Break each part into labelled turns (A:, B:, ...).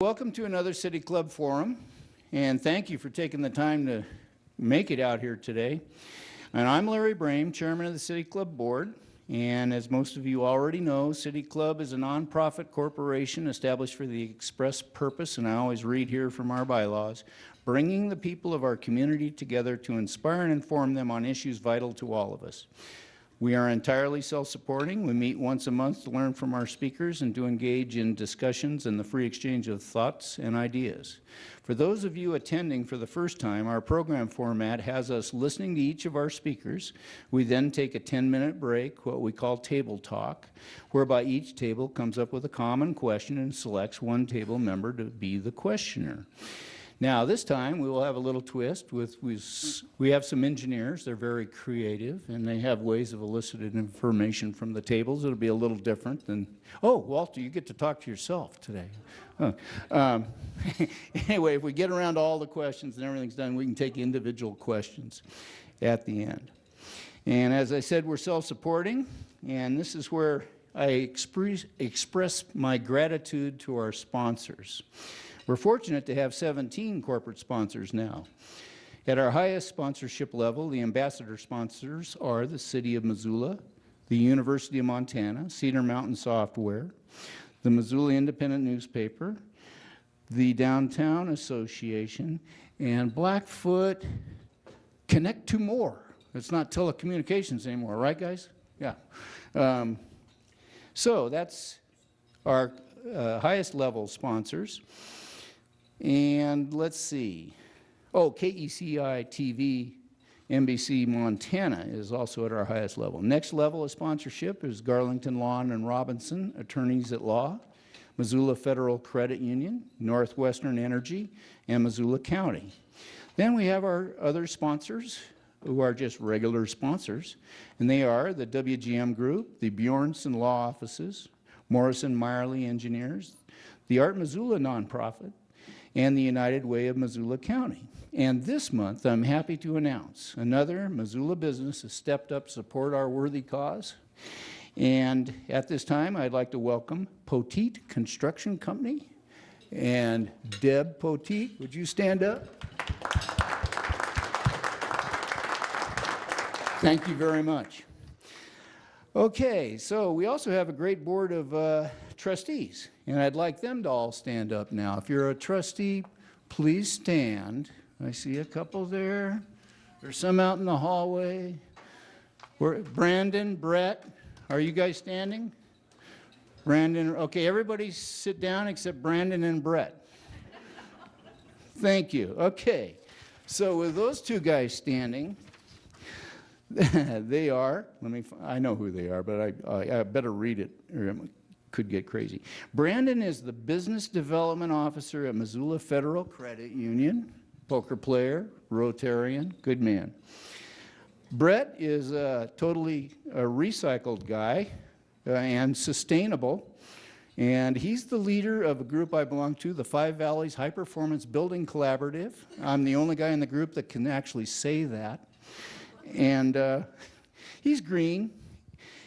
A: Welcome to another City Club Forum, and thank you for taking the time to make it out here today. And I'm Larry Brame, Chairman of the City Club Board, and as most of you already know, City Club is a nonprofit corporation established for the express purpose, and I always read here from our bylaws, bringing the people of our community together to inspire and inform them on issues vital to all of us. We are entirely self-supporting. We meet once a month to learn from our speakers and to engage in discussions and the free exchange of thoughts and ideas. For those of you attending for the first time, our program format has us listening to each of our speakers. We then take a 10-minute break, what we call table talk, whereby each table comes up with a common question and selects one table member to be the questioner. Now, this time, we will have a little twist. We have some engineers. They're very creative, and they have ways of eliciting information from the tables. It'll be a little different than, oh, Walter, you get to talk to yourself today. Anyway, if we get around to all the questions and everything's done, we can take individual questions at the end. And as I said, we're self-supporting, and this is where I express my gratitude to our sponsors. We're fortunate to have 17 corporate sponsors now. At our highest sponsorship level, the ambassador sponsors are the City of Missoula, the University of Montana, Cedar Mountain Software, the Missoula Independent Newspaper, the Downtown Association, and Blackfoot Connect to More. It's not telecommunications anymore, right, guys? Yeah. So that's our highest level sponsors. And let's see. Oh, KECI TV, NBC Montana is also at our highest level. Next level of sponsorship is Garlington Lawn and Robinson, Attorneys at Law, Missoula Federal Credit Union, Northwestern Energy, and Missoula County. Then we have our other sponsors who are just regular sponsors, and they are the WGM Group, the Bjornson Law Offices, Morrison Meyerly Engineers, the Art Missoula Nonprofit, and the United Way of Missoula County. And this month, I'm happy to announce another Missoula business has stepped up to support our worthy cause. And at this time, I'd like to welcome Poteet Construction Company. And Deb Poteet, would you stand up? Thank you very much. Okay, so we also have a great board of trustees, and I'd like them to all stand up now. If you're a trustee, please stand. I see a couple there. There's some out in the hallway. Brandon, Brett, are you guys standing? Brandon, okay, everybody sit down except Brandon and Brett. Thank you. Okay, so with those two guys standing, they are, I know who they are, but I better read it or it could get crazy. Brandon is the Business Development Officer at Missoula Federal Credit Union, poker player, Rotarian, good man. Brett is totally a recycled guy and sustainable, and he's the leader of a group I belong to, the Five Valleys High Performance Building Collaborative. I'm the only guy in the group that can actually say that. And he's green,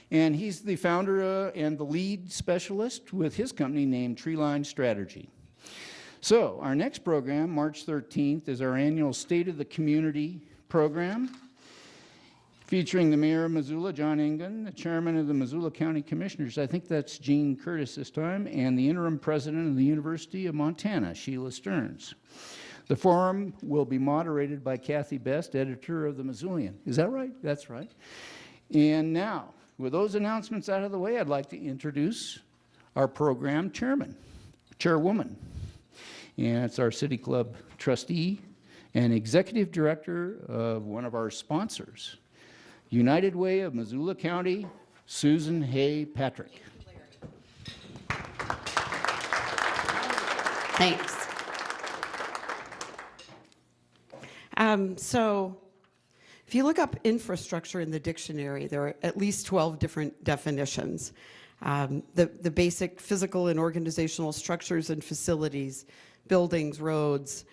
A: and he's the founder and the lead specialist with his company named Treeline Strategy. So our next program, March 13th, is our annual State of the Community program, featuring the Mayor of Missoula, John Engen, the Chairman of the Missoula County Commissioners, I think that's Gene Curtis this time, and the Interim President of the University of Montana, Sheila Stearns. The forum will be moderated by Kathy Best, editor of the Missoulian. Is that right? That's right. And now, with those announcements out of the way, I'd like to introduce our program chairwoman. And it's our City Club trustee and executive director of one of our sponsors, United Way of Missoula County, Susan Hay Patrick.
B: Thanks. So If you look up infrastructure in the dictionary, there are at least 12 different definitions. The basic physical and organizational structures and facilities, buildings, roads,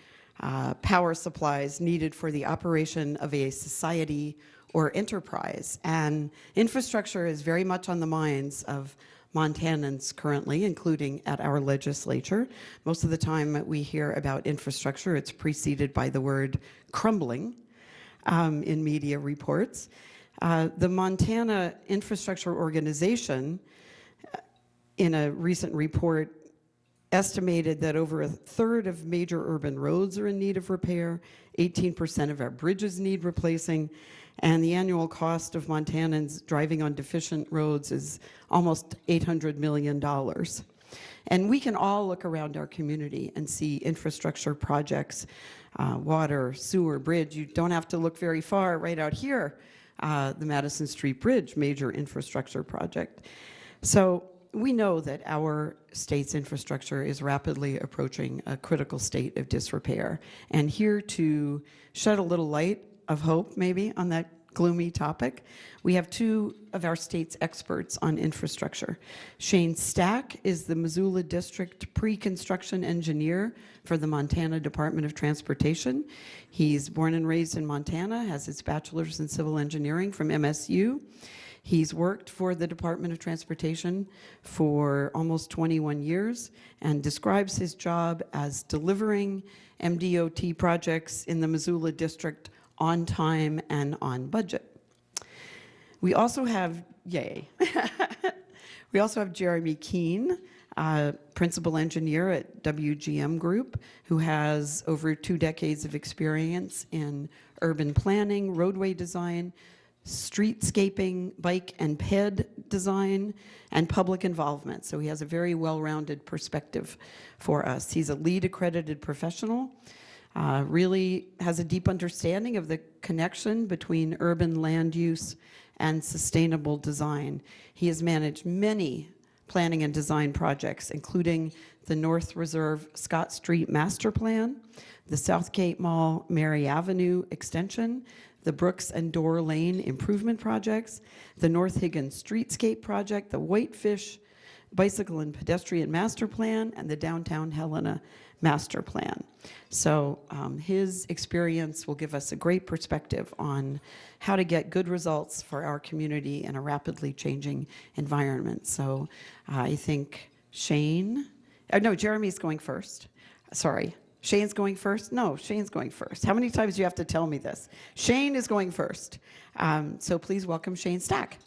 B: power supplies needed for the operation of a society or enterprise. And infrastructure is very much on the minds of Montanans currently, including at our legislature. Most of the time we hear about infrastructure, it's preceded by the word crumbling in media reports. The Montana Infrastructure Organization, in a recent report, estimated that over a third of major urban roads are in need of repair, 18% of our bridges need replacing, and the annual cost of Montanans driving on deficient roads is almost $800 million. And we can all look around our community and see infrastructure projects, water, sewer, bridge. You don't have to look very far. Right out here, the Madison Street Bridge, major infrastructure project. So we know that our state's infrastructure is rapidly approaching a critical state of disrepair. And here to shed a little light of hope, maybe, on that gloomy topic, we have two of our state's experts on infrastructure. Shane Stack is the Missoula District Pre-Construction Engineer for the Montana Department of Transportation. He's born and raised in Montana, has his bachelor's in civil engineering from MSU. He's worked for the Department of Transportation for almost 21 years and describes his job as delivering MDOT projects in the Missoula District on time and on budget. We also have, yay, we also have Jeremy Keene, principal engineer at WGM Group, who has over 2 decades of experience in urban planning, roadway design, streetscaping, bike and ped design, and public involvement. So he has a very well-rounded perspective for us. He's a LEED accredited professional, really has a deep understanding of the connection between urban land use and sustainable design. He has managed many planning and design projects, including the North Reserve Scott Street Master Plan, the Southgate Mall Mary Avenue Extension, the Brooks and Door Lane Improvement Projects, the North Higgins Streetscape Project, the Whitefish Bicycle and Pedestrian Master Plan, and the Downtown Helena Master Plan. So his experience will give us a great perspective on how to get good results for our community in a rapidly changing environment. So I think Shane, no, Jeremy's going first. Sorry. Shane's going first? No, Shane's going first. How many times do you have to tell me this? Shane is going first. So please welcome Shane Stack.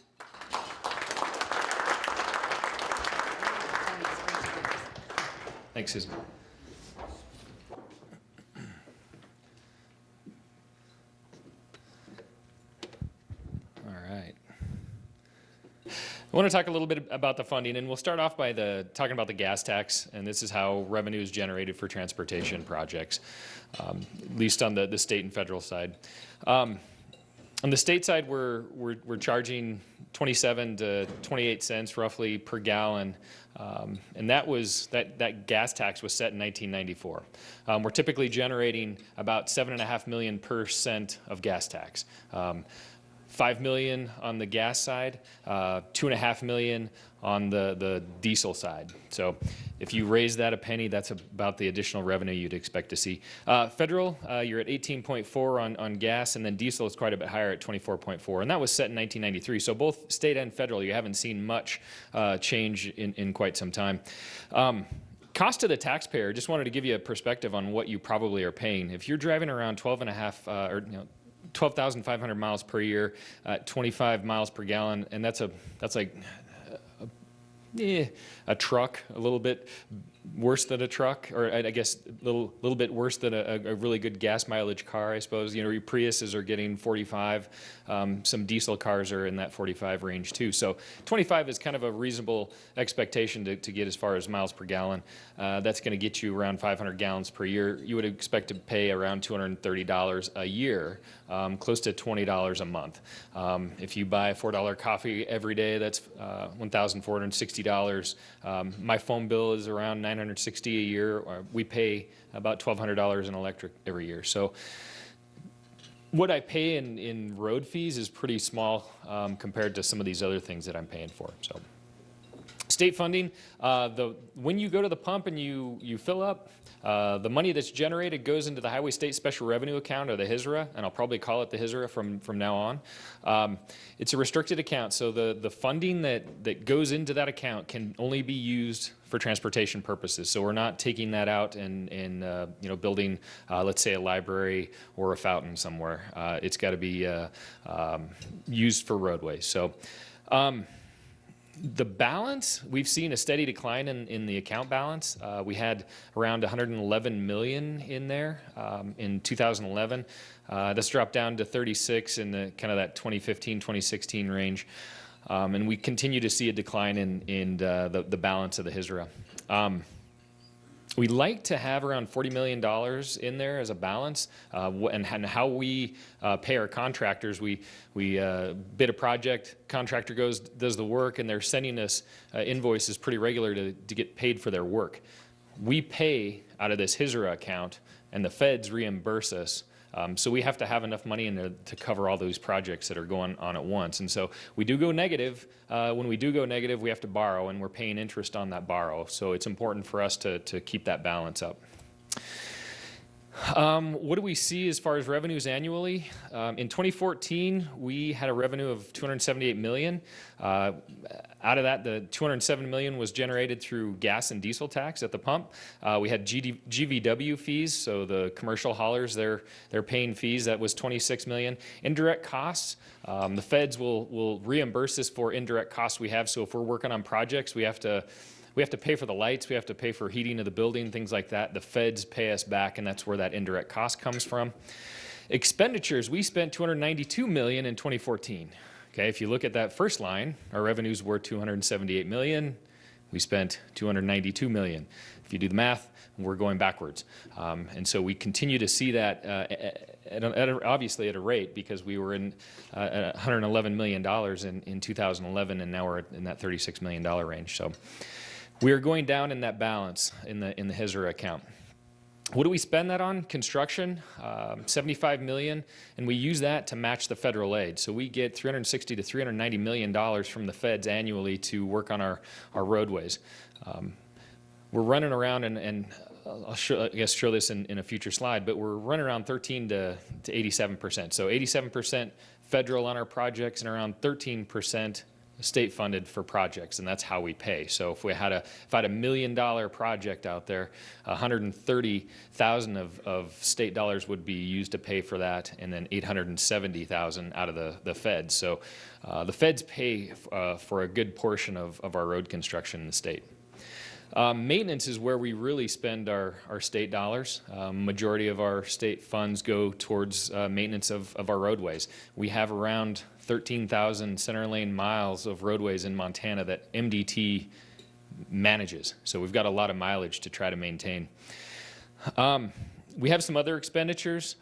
C: Thanks, Susan. All right. I want to talk a little bit about the funding, and we'll start off by talking about the gas tax, and this is how revenue is generated for transportation projects, at least on the state and federal side. On the state side, we're charging 27 to 28 cents roughly per gallon, and that gas tax was set in 1994. We're typically generating about $7.5 million per cent of gas tax. $5 million on the gas side, $2.5 million on the diesel side. So if you raise that a penny, that's about the additional revenue you'd expect to see. Federal, you're at 18.4 on gas, and then diesel is quite a bit higher at 24.4, and that was set in 1993. So both state and federal, you haven't seen much change in quite some time. Cost to the taxpayer, just wanted to give you a perspective on what you probably are paying. If you're driving around 12,500 miles per year at 25 miles per gallon, and that's like a truck, a little bit worse than a truck, or I guess a little bit worse than a really good gas mileage car, I suppose. You know, your Priuses are getting 45. Some diesel cars are in that 45 range too. So 25 is kind of a reasonable expectation to get as far as miles per gallon. That's going to get you around 500 gallons per year. You would expect to pay around $230 a year, close to $20 a month. If you buy a $4 coffee every day, that's $1,460. My phone bill is around $960 a year. We pay about $1,200 in electric every year. So what I pay in road fees is pretty small compared to some of these other things that I'm paying for. So, state funding, when you go to the pump and you fill up, the money that's generated goes into the Highway State Special Revenue Account, or the HSRA, and I'll probably call it the HSRA from now on. It's a restricted account, so the funding that goes into that account can only be used for transportation purposes. So we're not taking that out and building, let's say, a library or a fountain somewhere. It's got to be used for roadways. So. The balance, we've seen a steady decline in the account balance. We had around 111 million in there in 2011. That's dropped down to 36 in the kind of that 2015, 2016 range. And we continue to see a decline in the balance of the HSRA. We like to have around $40 million in there as a balance, and how we pay our contractors. We bid a project, contractor does the work, and they're sending us invoices pretty regular to get paid for their work. We pay out of this HSRA account, and the feds reimburse us. So we have to have enough money in there to cover all those projects that are going on at once. And so we do go negative. When we do go negative, we have to borrow, and we're paying interest on that borrow. So it's important for us to keep that balance up. What do we see as far as revenues annually? In 2014, we had a revenue of $278 million. Out of that, the $207 million was generated through gas and diesel tax at the pump. We had GVW fees, so the commercial haulers, they're paying fees. That was $26 million. Indirect costs, the feds will reimburse us for indirect costs we have. So if we're working on projects, we have to pay for the lights, we have to pay for heating of the building, things like that. The feds pay us back, and that's where that indirect cost comes from. Expenditures, we spent $292 million in 2014. Okay, if you look at that first line, our revenues were $278 million. We spent $292 million. If you do the math, we're going backwards. And so we continue to see that obviously at a rate, because we were in $111 million in 2011, and now we're in that $36 million range. So we are going down in that balance in the HSRA account. What do we spend that on? Construction, $75 million, and we use that to match the federal aid. So we get $360 to $390 million from the feds annually to work on our roadways. We're running around, and I'll show this in a future slide, but we're running around 13 to 87%. So 87% federal on our projects, and around 13% state funded for projects, and that's how we pay. So if I had a $1 million project out there, 130,000 of state dollars would be used to pay for that, and then 870,000 out of the feds. So the feds pay for a good portion of our road construction in the state. Maintenance is where we really spend our state dollars. Majority of our state funds go towards maintenance of our roadways. We have around 13,000 center lane miles of roadways in Montana that MDT manages. So we've got a lot of mileage to try to maintain. We have some other expenditures.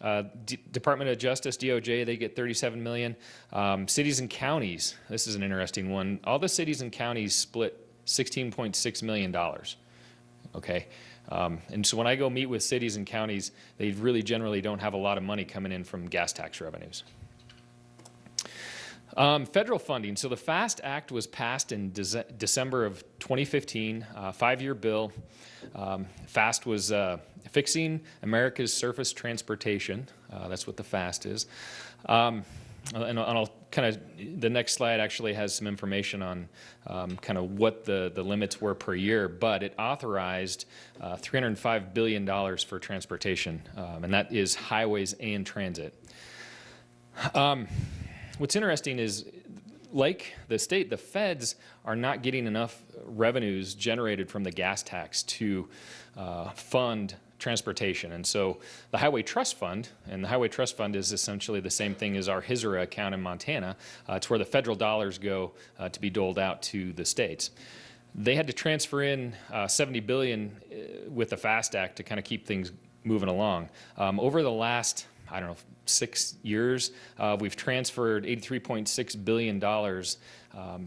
C: Department of Justice, DOJ, they get $37 million. Cities and counties, this is an interesting one. All the cities and counties split $16.6 million. Okay. And so when I go meet with cities and counties, they really generally don't have a lot of money coming in from gas tax revenues. Federal funding. So the FAST Act was passed in December of 2015, 5-year bill. FAST was Fixing America's Surface Transportation. That's what the FAST is. And I'll kind of, the next slide actually has some information on kind of what the limits were per year, but it authorized $305 billion for transportation, and that is highways and transit. What's interesting is, like the state, the feds are not getting enough revenues generated from the gas tax to fund transportation. And so the Highway Trust Fund, and the Highway Trust Fund is essentially the same thing as our HSRA account in Montana. It's where the federal dollars go to be doled out to the states. They had to transfer in $70 billion with the FAST Act to kind of keep things moving along. Over the last I don't know, 6 years, we've transferred $83.6 billion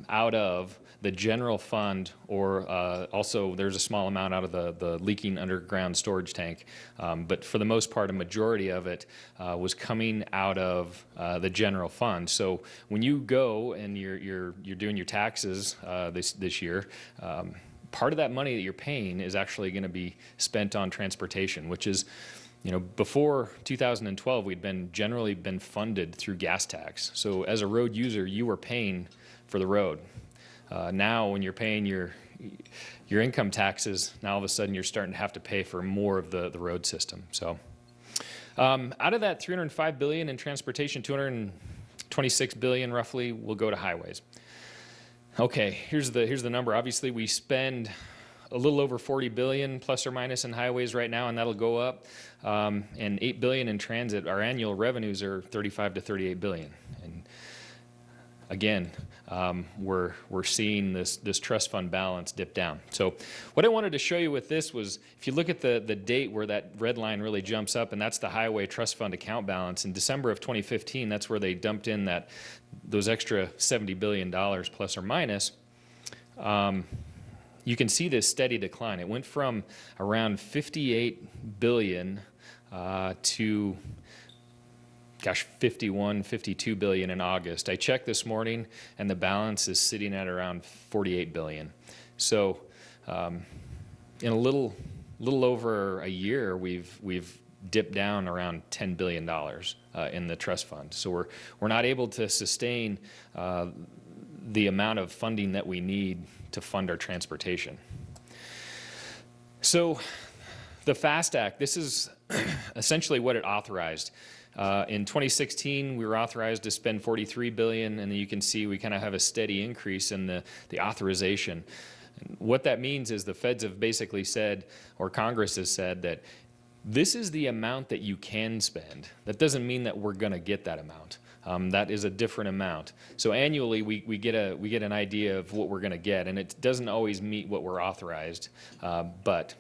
C: out of the general fund, or also there's a small amount out of the leaking underground storage tank. But for the most part, a majority of it was coming out of the general fund. So when you go and you're doing your taxes this year, part of that money that you're paying is actually going to be spent on transportation, which is, before 2012, we'd generally been funded through gas tax. So as a road user, you were paying for the road. Now, when you're paying your income taxes, now all of a sudden you're starting to have to pay for more of the road system. So out of that $305 billion in transportation, $226 billion roughly will go to highways. Okay, here's the number. Obviously, we spend a little over $40 billion plus or minus in highways right now, and that'll go up. And $8 billion in transit. Our annual revenues are $35 to $38 billion. And again, we're seeing this trust fund balance dip down. So what I wanted to show you with this was, if you look at the date where that red line really jumps up, and that's the highway trust fund account balance, in December of 2015, that's where they dumped in those extra $70 billion plus or minus. You can see this steady decline. It went from around $58 billion to 51, 52 billion in August. I checked this morning, and the balance is sitting at around 48 billion. So, in a little over a year, we've dipped down around $10 billion in the trust fund. So we're not able to sustain the amount of funding that we need to fund our transportation. So, the FAST Act, this is essentially what it authorized. In 2016, we were authorized to spend $43 billion, and you can see we kind of have a steady increase in the authorization. And what that means is the feds have basically said, or Congress has said, that this is the amount that you can spend. That doesn't mean that we're going to get that amount. That is a different amount. So annually, we get an idea of what we're going to get, and it doesn't always meet what we're authorized, but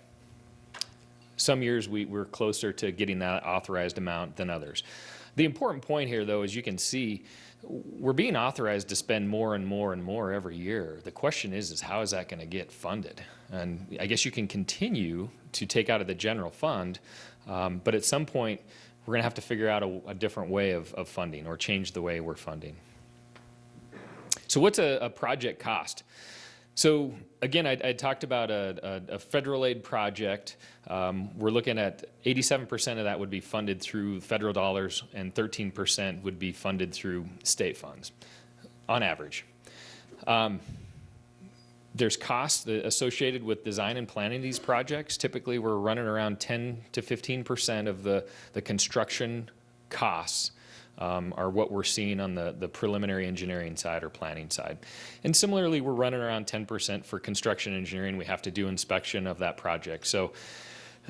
C: some years we're closer to getting that authorized amount than others. The important point here, though, as you can see, we're being authorized to spend more and more and more every year. The question is how is that going to get funded? And I guess you can continue to take out of the general fund, but at some point we're going to have to figure out a different way of funding, or change the way we're funding. So what's a project cost? So again, I talked about a federal aid project. We're looking at 87% of that would be funded through federal dollars, and 13% would be funded through state funds, on average. There's costs associated with design and planning these projects. Typically, we're running around 10 to 15% of the construction costs are what we're seeing on the preliminary engineering side or planning side. And similarly, we're running around 10% for construction engineering. We have to do inspection of that project. So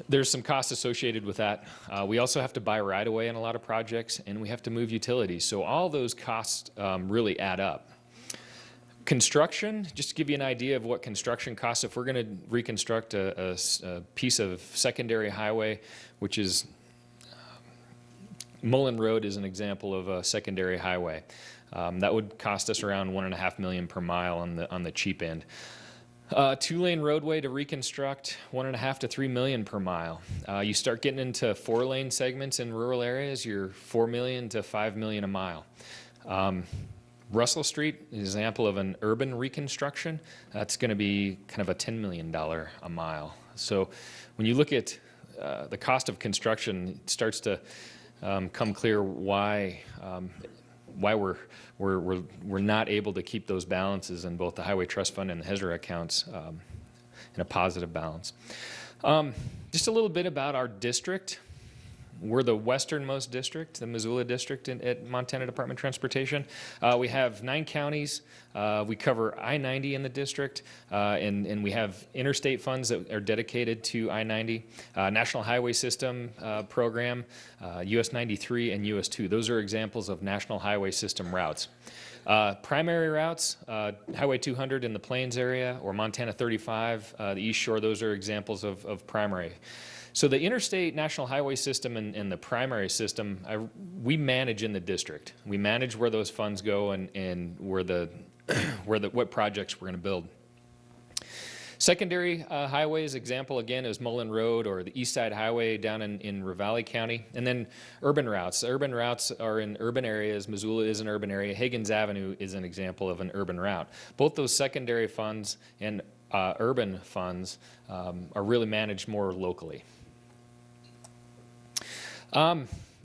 C: there's some costs associated with that. We also have to buy right-of-way in a lot of projects, and we have to move utilities. So all those costs really add up. Construction, just to give you an idea of what construction costs, if we're going to reconstruct a piece of secondary highway, which is Mullen Road is an example of a secondary highway. That would cost us around $1.5 million per mile on the cheap end. Two-lane roadway to reconstruct, $1.5 to $3 million per mile. You start getting into four-lane segments in rural areas, you're $4 million to $5 million a mile. Russell Street is an example of an urban reconstruction. That's going to be kind of a $10 million a mile. So when you look at the cost of construction, it starts to come clear why we're not able to keep those balances in both the Highway Trust Fund and the HESRA accounts in a positive balance. Just a little bit about our district. We're the westernmost district, the Missoula district at Montana Department of Transportation. We have 9 counties. We cover I-90 in the district, and we have interstate funds that are dedicated to I-90, National Highway System program, US 93 and US 2. Those are examples of National Highway System routes. Primary routes, Highway 200 in the Plains area, or Montana 35, the East Shore, those are examples of primary. So the interstate national highway system and the primary system, we manage in the district. We manage where those funds go and where what projects we're going to build. Secondary highways, example again, is Mullen Road or the East Side Highway down in Ravalli County. And then urban routes. Urban routes are in urban areas. Missoula is an urban area. Higgins Avenue is an example of an urban route. Both those secondary funds and urban funds are really managed more locally.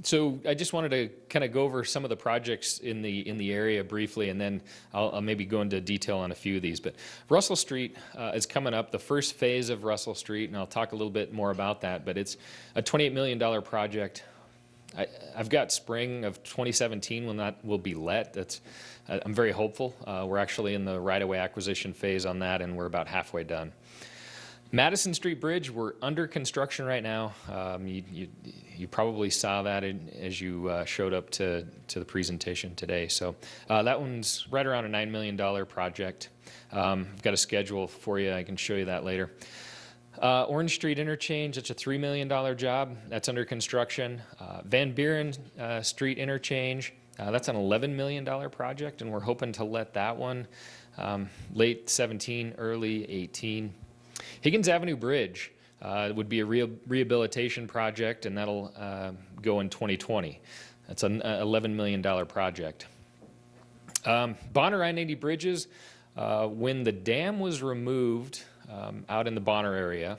C: So I just wanted to kind of go over some of the projects in the area briefly, and then I'll maybe go into detail on a few of these. But Russell Street is coming up, the first phase of Russell Street, and I'll talk a little bit more about that. But it's a $28 million project. I've got spring of 2017 when that will be let. I'm very hopeful. We're actually in the right-of-way acquisition phase on that, and we're about halfway done. Madison Street Bridge, we're under construction right now. You probably saw that as you showed up to the presentation today. So that one's right around a $9 million project. I've got a schedule for you. I can show you that later. Orange Street Interchange, that's a $3 million job. That's under construction. Van Buren Street Interchange, that's an $11 million project, and we're hoping to let that one late 17, early 18. Higgins Avenue Bridge would be a rehabilitation project, and that'll go in 2020. That's an $11 million project. Bonner I-90 bridges, when the dam was removed out in the Bonner area,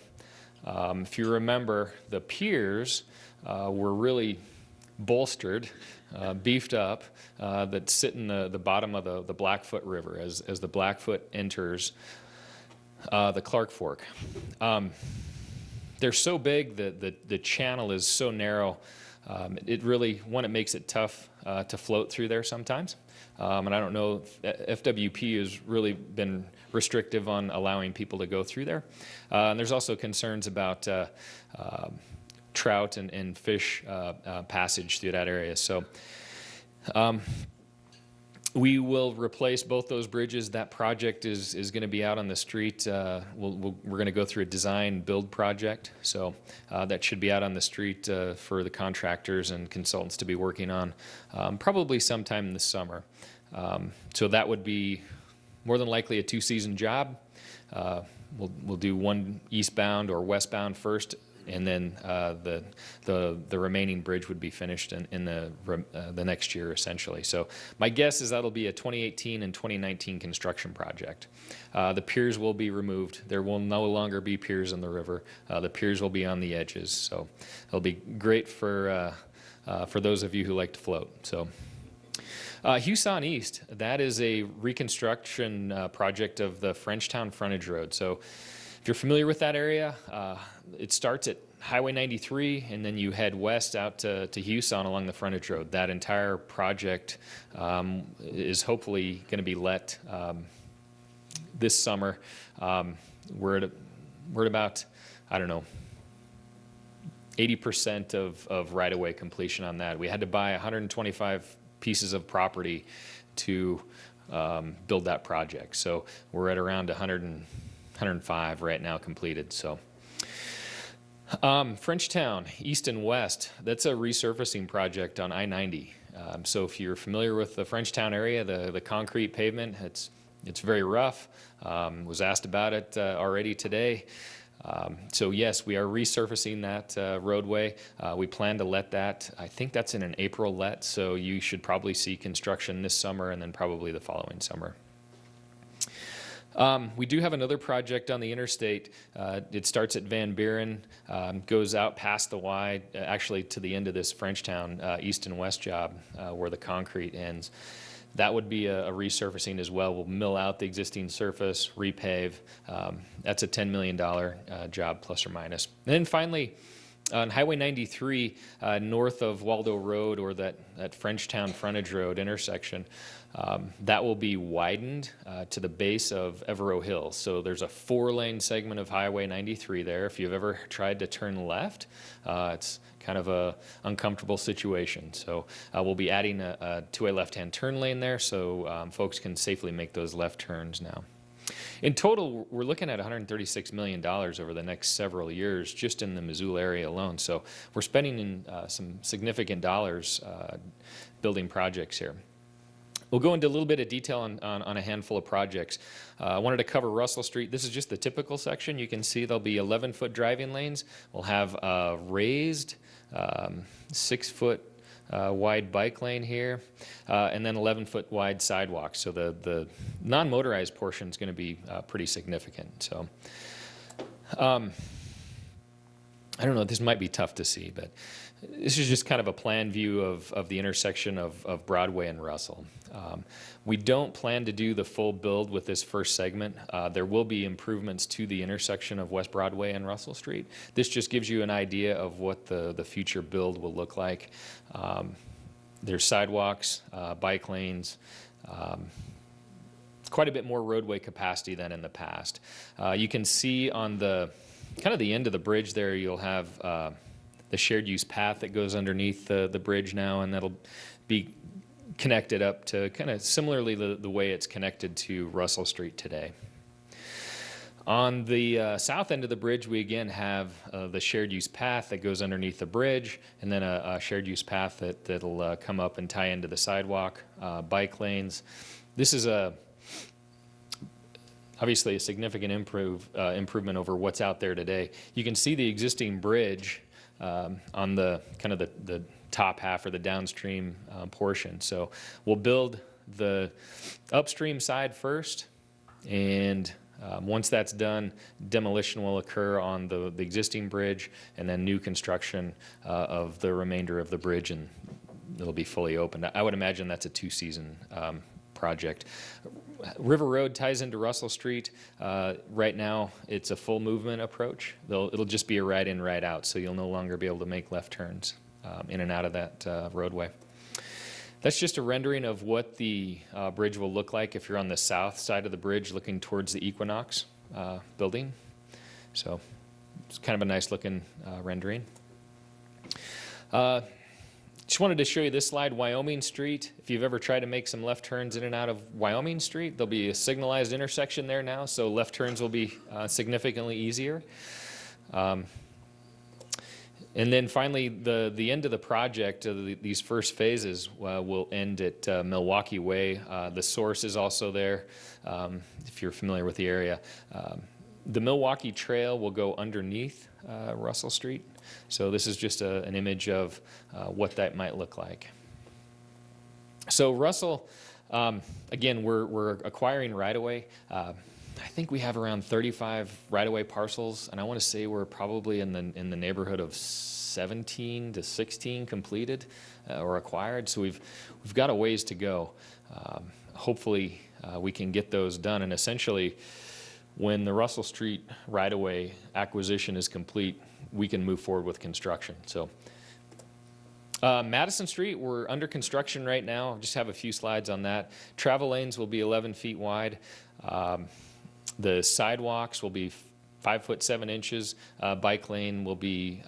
C: if you remember, the piers were really bolstered, beefed up, that sit in the bottom of the Blackfoot River as the Blackfoot enters the Clark Fork. They're so big that the channel is so narrow. It makes it tough to float through there sometimes. And I don't know if FWP has really been restrictive on allowing people to go through there. And there's also concerns about trout and fish passage through that area. So we will replace both those bridges. That project is going to be out on the street. We're going to go through a design build project. So that should be out on the street for the contractors and consultants to be working on probably sometime this summer. So that would be more than likely a 2-season job. We'll do one eastbound or westbound first, and then the remaining bridge would be finished in the next year, essentially. So my guess is that'll be a 2018 and 2019 construction project. The piers will be removed. There will no longer be piers in the river. The piers will be on the edges. So it'll be great for those of you who like to float. So. Huson East, that is a reconstruction project of the Frenchtown frontage road. So if you're familiar with that area, it starts at Highway 93, and then you head west out to Huson along the frontage road. That entire project is hopefully going to be let this summer. We're at about, I don't know, 80% of right-of-way completion on that. We had to buy 125 pieces of property to build that project. So we're at around 105 right now completed. So Frenchtown, east and west, that's a resurfacing project on I-90. So if you're familiar with the Frenchtown area, the concrete pavement, it's very rough. Was asked about it already today. So yes, we are resurfacing that roadway. We plan to let that, I think that's in an April let, so you should probably see construction this summer and then probably the following summer. We do have another project on the interstate. It starts at Van Buren, goes out past the Y, actually to the end of this Frenchtown east and west job where the concrete ends. That would be a resurfacing as well. We'll mill out the existing surface, repave. That's a $10 million job, plus or minus. And then finally, on Highway 93, north of Waldo Road, or that Frenchtown frontage road intersection, that will be widened to the base of Evero Hill. So there's a 4-lane segment of Highway 93 there. If you've ever tried to turn left, it's kind of a uncomfortable situation. So we'll be adding a 2-way left-hand turn lane there, so folks can safely make those left turns now. In total, we're looking at $136 million over the next several years just in the Missoula area alone. So we're spending in, some significant dollars building projects here. We'll go into a little bit of detail on a handful of projects. I wanted to cover Russell Street. This is just the typical section. You can see there'll be 11-foot driving lanes. We'll have a raised 6-foot wide bike lane here, and then 11-foot wide sidewalks. So the non-motorized portion is going to be pretty significant. So I don't know, this might be tough to see, but this is just kind of a plan view of the intersection of Broadway and Russell. We don't plan to do the full build with this first segment. There will be improvements to the intersection of West Broadway and Russell Street. This just gives you an idea of what the future build will look like. There's sidewalks, bike lanes, quite a bit more roadway capacity than in the past. You can see on the kind of the end of the bridge there, you'll have the shared use path that goes underneath the bridge now, and that'll be connected up to kind of similarly the way it's connected to Russell Street today. On the south end of the bridge, we again have the shared use path that goes underneath the bridge, and then a shared use path that'll come up and tie into the sidewalk, bike lanes. This is obviously a significant improvement over what's out there today. You can see the existing bridge on the kind of the top half or the downstream portion. So we'll build the upstream side first, and once that's done, demolition will occur on the existing bridge, and then new construction of the remainder of the bridge, and it'll be fully opened. I would imagine that's a 2-season project. River Road ties into Russell Street. Right now, it's a full movement approach. It'll just be a right in, right out, so you'll no longer be able to make left turns in and out of that roadway. That's just a rendering of what the bridge will look like if you're on the south side of the bridge looking towards the Equinox building. So it's kind of a nice looking rendering. Just wanted to show you this slide, Wyoming Street. If you've ever tried to make some left turns in and out of Wyoming Street, there'll be a signalized intersection there now, so left turns will be significantly easier. And then finally, the end of the project, these first phases will end at Milwaukee Way. The source is also there, if you're familiar with the area. The Milwaukee Trail will go underneath Russell Street. So this is just an image of what that might look like. So Russell, again, we're acquiring right-of-way. I think we have around 35 right-of-way parcels, and I want to say we're probably in the neighborhood of 17 to 16 completed or acquired. So we've got a ways to go. Hopefully, we can get those done, and essentially, when the Russell Street right-of-way acquisition is complete, we can move forward with construction. So Madison Street, we're under construction right now. I'll just have a few slides on that. Travel lanes will be 11 feet wide. The sidewalks will be 5 foot 7 inches. Bike lane will be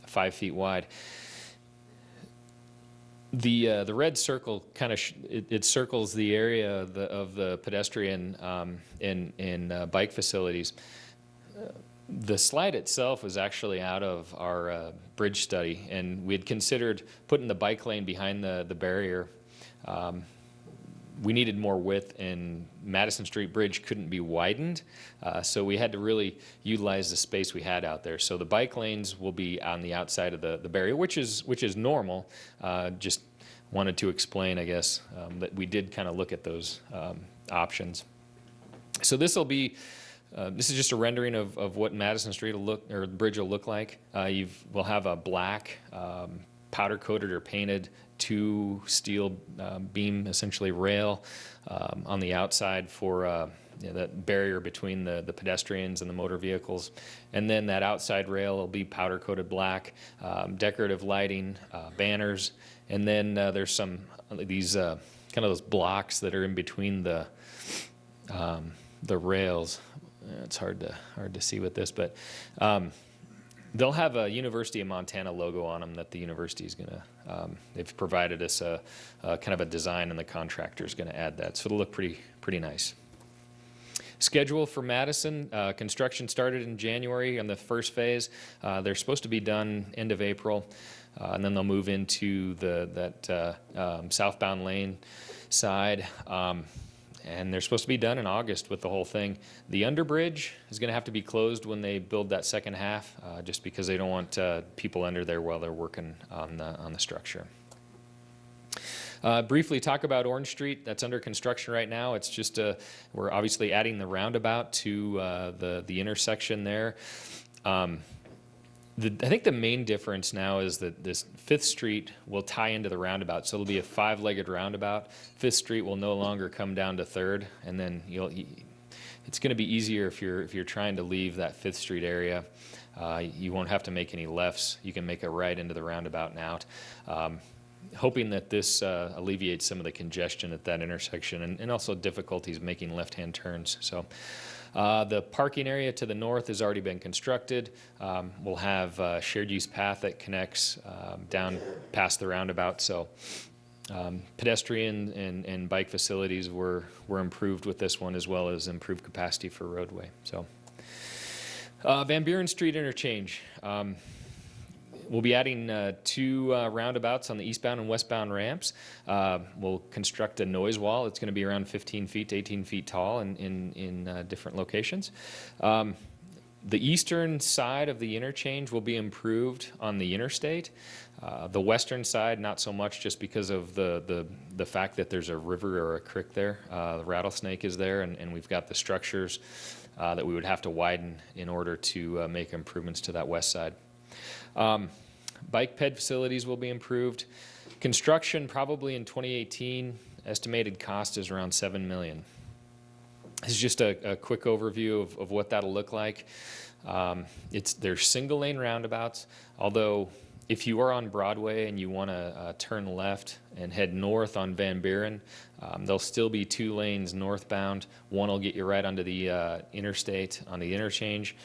C: 5 feet wide. The red circle kind of it circles the area of the pedestrian and bike facilities. The slide itself was actually out of our bridge study, and we had considered putting the bike lane behind the barrier. We needed more width, and Madison Street Bridge couldn't be widened, so we had to really utilize the space we had out there. So the bike lanes will be on the outside of the barrier, which is normal. Just wanted to explain, I guess, that we did kind of look at those options. So this will be. This is just a rendering of what Madison Street will look, or the bridge will look like. We'll have a black powder coated or painted 2 steel beam, essentially rail, on the outside for that barrier between the pedestrians and the motor vehicles. And then that outside rail will be powder coated black, decorative lighting, banners, and then there's some these kind of those blocks that are in between the rails. It's hard to see with this, but they'll have a University of Montana logo on them that the university is going to, they've provided us a kind of a design, and the contractor is going to add that. So it'll look pretty nice. Schedule for Madison, construction started in January on the first phase. They're supposed to be done end of April, and then they'll move into that southbound lane side. And they're supposed to be done in August with the whole thing. The underbridge is going to have to be closed when they build that second half, just because they don't want people under there while they're working on the structure. Briefly talk about Orange Street. That's under construction right now. It's just we're obviously adding the roundabout to the intersection there. I think the main difference now is that this 5th Street will tie into the roundabout, so it'll be a 5-legged roundabout. 5th Street will no longer come down to 3rd, and then it's going to be easier if you're trying to leave that 5th Street area. You won't have to make any lefts. You can make a right into the roundabout and out. Hoping that this alleviates some of the congestion at that intersection and also difficulties making left-hand turns. So. The parking area to the north has already been constructed. We'll have a shared use path that connects down past the roundabout. So pedestrian and bike facilities were improved with this one, as well as improved capacity for roadway. So Van Buren Street interchange. We'll be adding 2 roundabouts on the eastbound and westbound ramps. We'll construct a noise wall. It's going to be around 15 feet to 18 feet tall in different locations. The eastern side of the interchange will be improved on the interstate. The western side, not so much, just because of the fact that there's a river or a creek there. The Rattlesnake is there, and we've got the structures that we would have to widen in order to make improvements to that west side. Bike ped facilities will be improved. Construction probably in 2018, estimated cost is around $7 million. This is just a quick overview of what that'll look like. They're single lane roundabouts, although if you are on Broadway and you want to turn left and head north on Van Buren, there'll still be 2 lanes northbound. One will get you right onto the interstate on the interchange.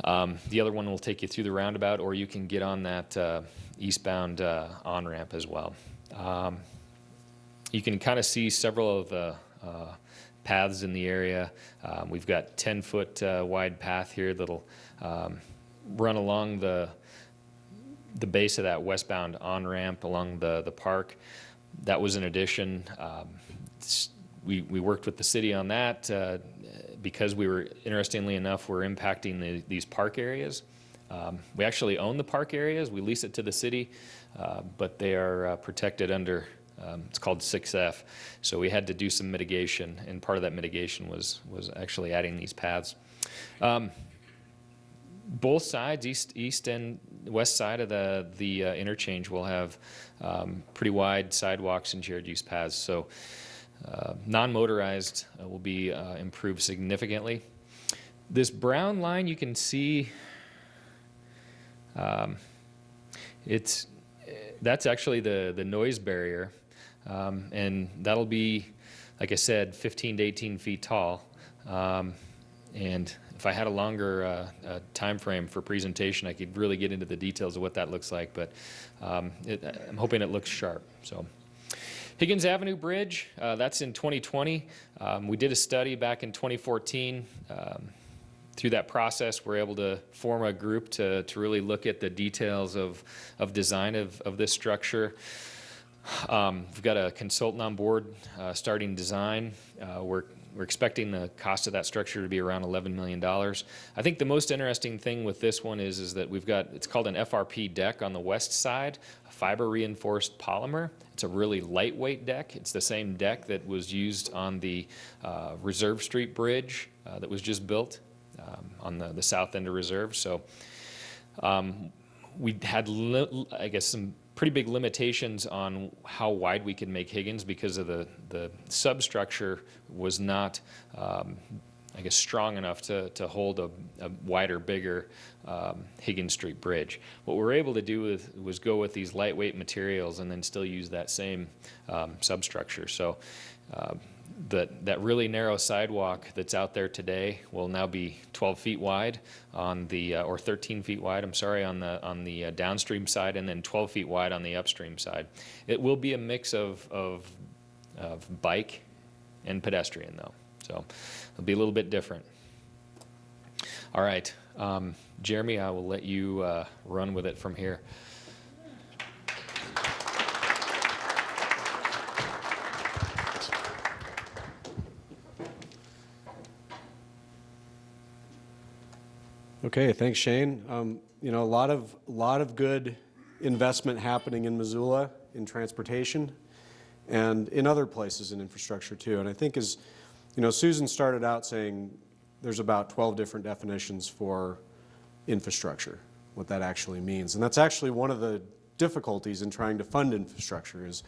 C: The other one will take you through the roundabout, or you can get on that eastbound on-ramp as well. You can kind of see several of the paths in the area. We've got 10-foot wide path here that'll run along the base of that westbound on-ramp along the park. That was an addition. We worked with the city on that because we were, interestingly enough, we're impacting these park areas. We actually own the park areas. We lease it to the city, but they are protected under, it's called 6F. So we had to do some mitigation, and part of that mitigation was actually adding these paths. Both sides, east and west side of the interchange, will have pretty wide sidewalks and shared use paths. So non-motorized will be improved significantly. This brown line you can see, that's actually the noise barrier, and that'll be, like I said, 15 to 18 feet tall. And if I had a longer time frame for presentation, I could really get into the details of what that looks like, but I'm hoping it looks sharp. So. Higgins Avenue Bridge, that's in 2020. We did a study back in 2014. Through that process, we're able to form a group to really look at the details of design of this structure. We've got a consultant on board starting design. We're expecting the cost of that structure to be around $11 million. I think the most interesting thing with this one is that we've got, it's called an FRP deck on the west side, a fiber reinforced polymer. It's a really lightweight deck. It's the same deck that was used on the Reserve Street Bridge that was just built on the south end of Reserve. So we had, I guess, some pretty big limitations on how wide we could make Higgins because of the substructure was not, I guess, strong enough to hold a wider, bigger Higgins Street Bridge. What we were able to do was go with these lightweight materials and then still use that same substructure. So that really narrow sidewalk that's out there today will now be 12 feet wide on the, or 13 feet wide, I'm sorry, on the downstream side, and then 12 feet wide on the upstream side. It will be a mix of bike and pedestrian, though. So it'll be a little bit different. All right, Jeremy, I will let you run with it from here.
D: Okay, thanks, Shane. You know, a lot of good investment happening in Missoula in transportation and in other places in infrastructure too. And I think as, you know, Susan started out saying there's about 12 different definitions for infrastructure, what that actually means. And that's actually one of the difficulties in trying to fund infrastructure is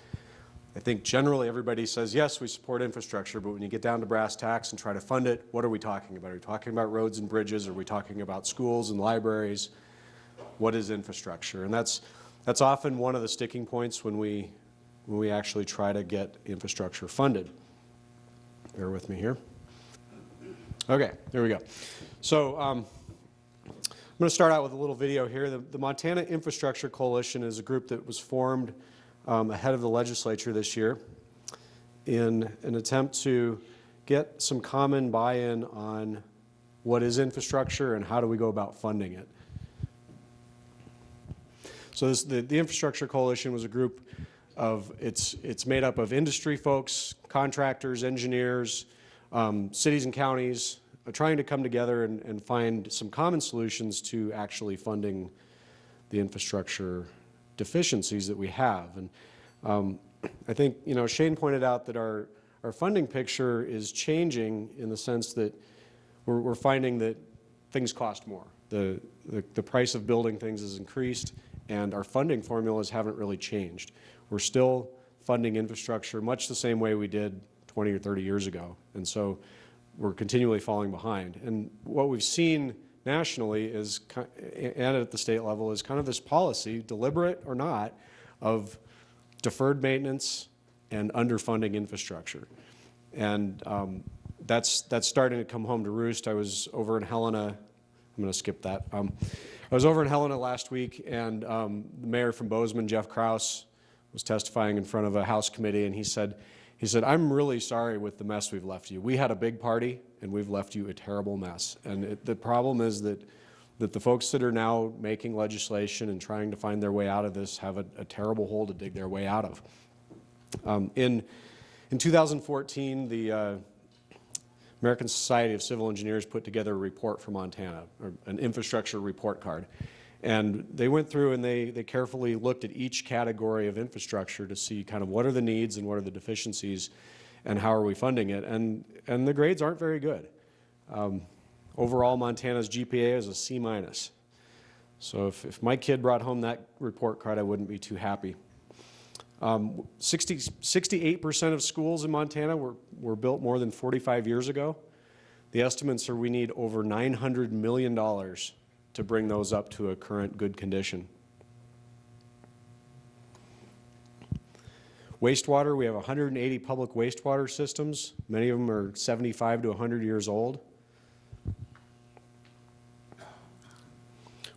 D: I think generally everybody says, yes, we support infrastructure, but when you get down to brass tacks and try to fund it, what are we talking about? Are we talking about roads and bridges? Are we talking about schools and libraries? What is infrastructure? And that's often one of the sticking points when we actually try to get infrastructure funded. Bear with me here. Okay, there we go. So I'm going to start out with a little video here. The Montana Infrastructure Coalition is a group that was formed ahead of the legislature this year in an attempt to get some common buy-in on what is infrastructure and how do we go about funding it. So the Infrastructure Coalition was a group of, it's made up of industry folks, contractors, engineers, cities and counties, trying to come together and find some common solutions to actually funding the infrastructure deficiencies that we have. And I think, you know, Shane pointed out that our funding picture is changing in the sense that we're finding that things cost more. The price of building things has increased, and our funding formulas haven't really changed. We're still funding infrastructure much the same way we did 20 or 30 years ago. And so we're continually falling behind. And what we've seen nationally is, and at the state level, is kind of this policy, deliberate or not, of deferred maintenance and underfunding infrastructure. And that's starting to come home to roost. I was over in Helena. I'm going to skip that. I was over in Helena last week, and the mayor from Bozeman, Jeff Krause, was testifying in front of a House committee, and he said, I'm really sorry with the mess we've left you. We had a big party, and we've left you a terrible mess. And the problem is that the folks that are now making legislation and trying to find their way out of this have a terrible hole to dig their way out of. In 2014, the American Society of Civil Engineers put together a report for Montana, or an infrastructure report card. And they went through and they carefully looked at each category of infrastructure to see kind of what are the needs and what are the deficiencies and how are we funding it. And the grades aren't very good. Overall, Montana's GPA is a C-. So if my kid brought home that report card, I wouldn't be too happy. 68% of schools in Montana were built more than 45 years ago. The estimates are we need over $900 million to bring those up to a current good condition. Wastewater, we have 180 public wastewater systems. Many of them are 75 to 100 years old.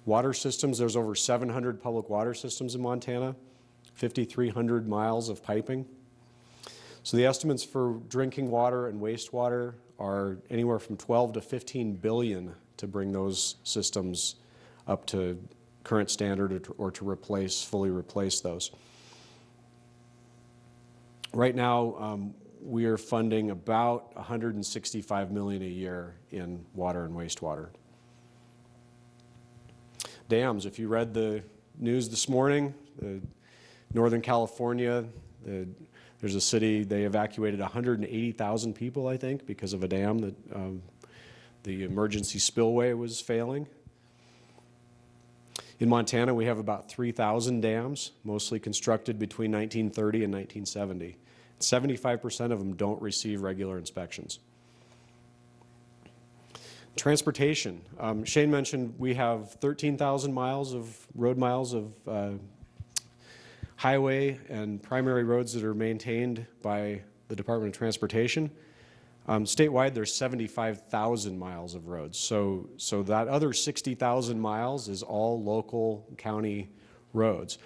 D: Water systems, there's over 700 public water systems in Montana, 5,300 miles of piping. So the estimates for drinking water and wastewater are anywhere from 12 to 15 billion to bring those systems up to current standard or to fully replace those. Right now, we are funding about $165 million a year in water and wastewater. Dams, if you read the news this morning, Northern California, there's a city, they evacuated 180,000 people, I think, because of a dam that the emergency spillway was failing. In Montana, we have about 3,000 dams, mostly constructed between 1930 and 1970. 75% of them don't receive regular inspections. Transportation. Shane mentioned we have 13,000 miles of road miles of highway and primary roads that are maintained by the Department of Transportation. Statewide, there's 75,000 miles of roads. So that other 60,000 miles is all local county roads.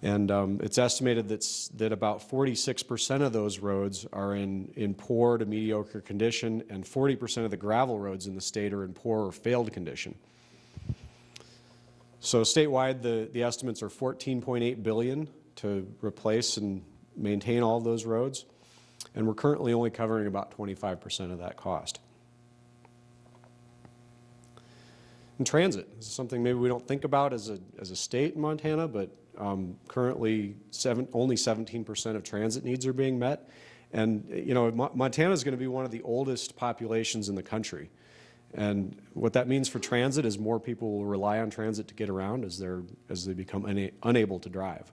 D: And it's estimated that about 46% of those roads are in poor to mediocre condition, and 40% of the gravel roads in the state are in poor or failed condition. So statewide, the estimates are $14.8 billion to replace and maintain all of those roads, and we're currently only covering about 25% of that cost. And transit is something maybe we don't think about as a state in Montana, but currently only 17% of transit needs are being met. And you know, Montana is going to be one of the oldest populations in the country. And what that means for transit is more people will rely on transit to get around as they become unable to drive.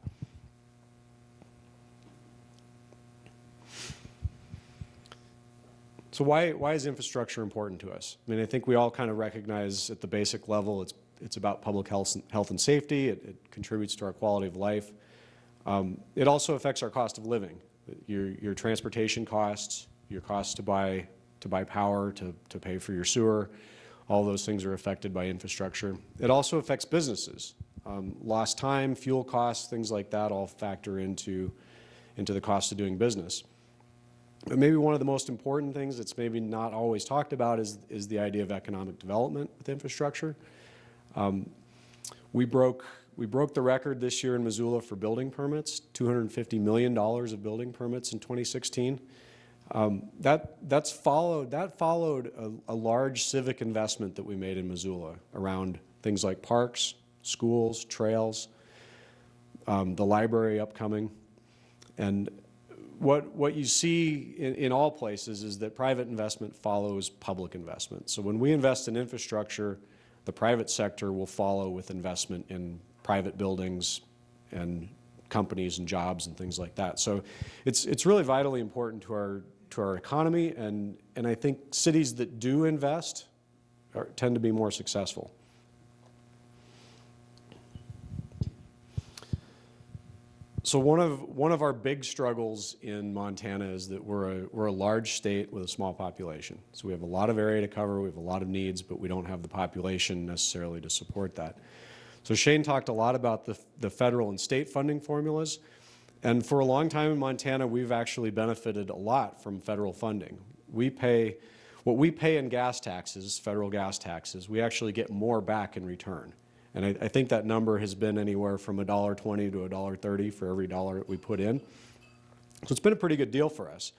D: So why is infrastructure important to us? I mean, I think we all kind of recognize at the basic level it's about public health and safety. It contributes to our quality of life. It also affects our cost of living. Your transportation costs, your costs to buy power, to pay for your sewer, all those things are affected by infrastructure. It also affects businesses. Lost time, fuel costs, things like that all factor into the cost of doing business. But maybe one of the most important things that's maybe not always talked about is the idea of economic development with infrastructure. We broke the record this year in Missoula for building permits, $250 million of building permits in 2016. That followed a large civic investment that we made in Missoula around things like parks, schools, trails, the library upcoming. And what you see in all places is that private investment follows public investment. So when we invest in infrastructure, the private sector will follow with investment in private buildings and companies and jobs and things like that. So it's really vitally important to our economy, and I think cities that do invest tend to be more successful. So one of our big struggles in Montana is that we're a large state with a small population. So we have a lot of area to cover, we have a lot of needs, but we don't have the population necessarily to support that. So Shane talked a lot about the federal and state funding formulas, and for a long time in Montana, we've actually benefited a lot from federal funding. What we pay in gas taxes, federal gas taxes, we actually get more back in return. And I think that number has been anywhere from $1.20 to $1.30 for every dollar that we put in. So it's been a pretty good deal for us.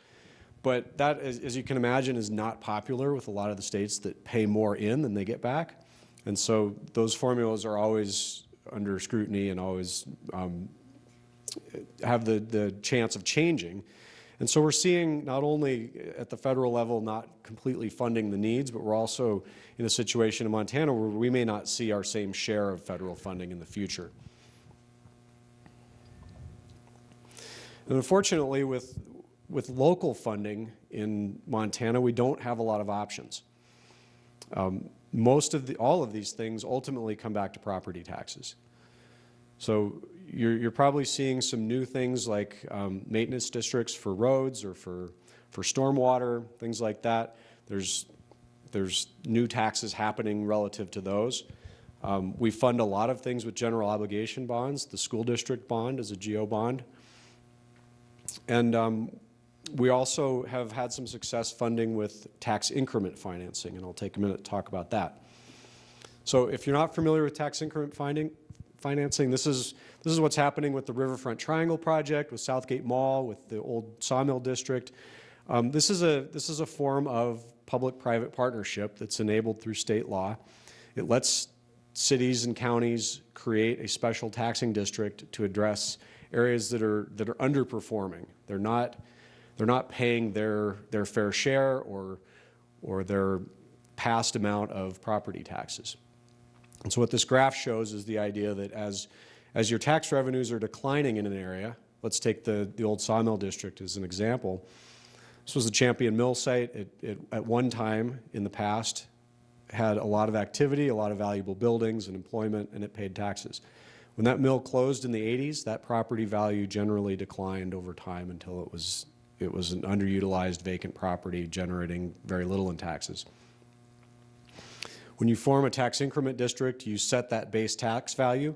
D: But that, as you can imagine, is not popular with a lot of the states that pay more in than they get back. And so those formulas are always under scrutiny and always have the chance of changing. And so we're seeing not only at the federal level not completely funding the needs, but we're also in a situation in Montana where we may not see our same share of federal funding in the future. And unfortunately, with local funding in Montana, we don't have a lot of options. All of these things ultimately come back to property taxes. So you're probably seeing some new things like maintenance districts for roads or for stormwater, things like that. There's new taxes happening relative to those. We fund a lot of things with general obligation bonds. The school district bond is a GO bond. And we also have had some success funding with tax increment financing, and I'll take a minute to talk about that. So if you're not familiar with tax increment financing, this is what's happening with the Riverfront Triangle project, with Southgate Mall, with the old sawmill district. This is a form of public-private partnership that's enabled through state law. It lets cities and counties create a special taxing district to address areas that are underperforming. They're not paying their fair share or their past amount of property taxes. And so what this graph shows is the idea that as your tax revenues are declining in an area, let's take the old sawmill district as an example. This was the Champion Mill site. It at one time in the past had a lot of activity, a lot of valuable buildings and employment, and it paid taxes. When that mill closed in the 80s, that property value generally declined over time until it was an underutilized vacant property generating very little in taxes. When you form a tax increment district, you set that base tax value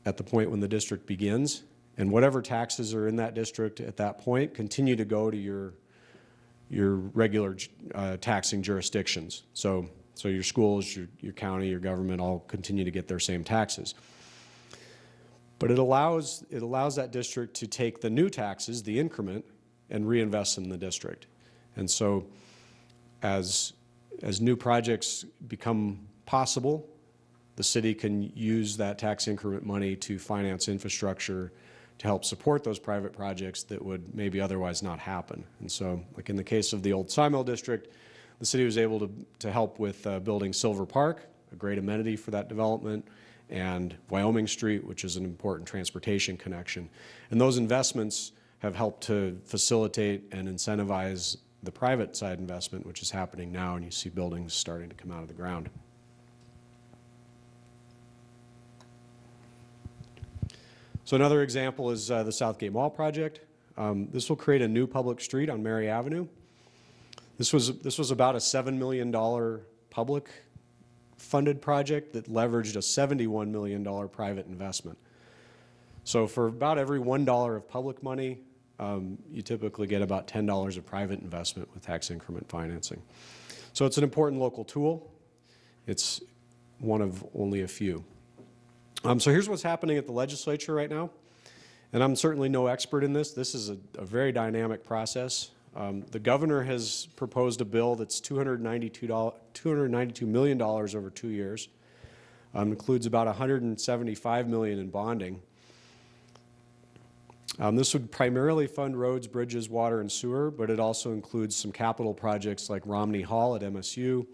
D: at the point when the district begins, and whatever taxes are in that district at that point continue to go to your regular taxing jurisdictions. So your schools, your county, your government all continue to get their same taxes. But it allows that district to take the new taxes, the increment, and reinvest in the district. And so as new projects become possible, the city can use that tax increment money to finance infrastructure to help support those private projects that would maybe otherwise not happen. And so, like in the case of the old Sawmill District, the city was able to help with building Silver Park, a great amenity for that development, and Wyoming Street, which is an important transportation connection. And those investments have helped to facilitate and incentivize the private side investment, which is happening now, and you see buildings starting to come out of the ground. So another example is the Southgate Mall project. This will create a new public street on Mary Avenue. This was about a $7 million public funded project that leveraged a $71 million private investment. So for about every $1 of public money, you typically get about $10 of private investment with tax increment financing. So it's an important local tool. It's one of only a few. So here's what's happening at the legislature right now. And I'm certainly no expert in this. This is a very dynamic process. The governor has proposed a bill that's $292 million over 2 years. Includes about $175 million in bonding. This would primarily fund roads, bridges, water, and sewer, but it also includes some capital projects like Romney Hall at MSU,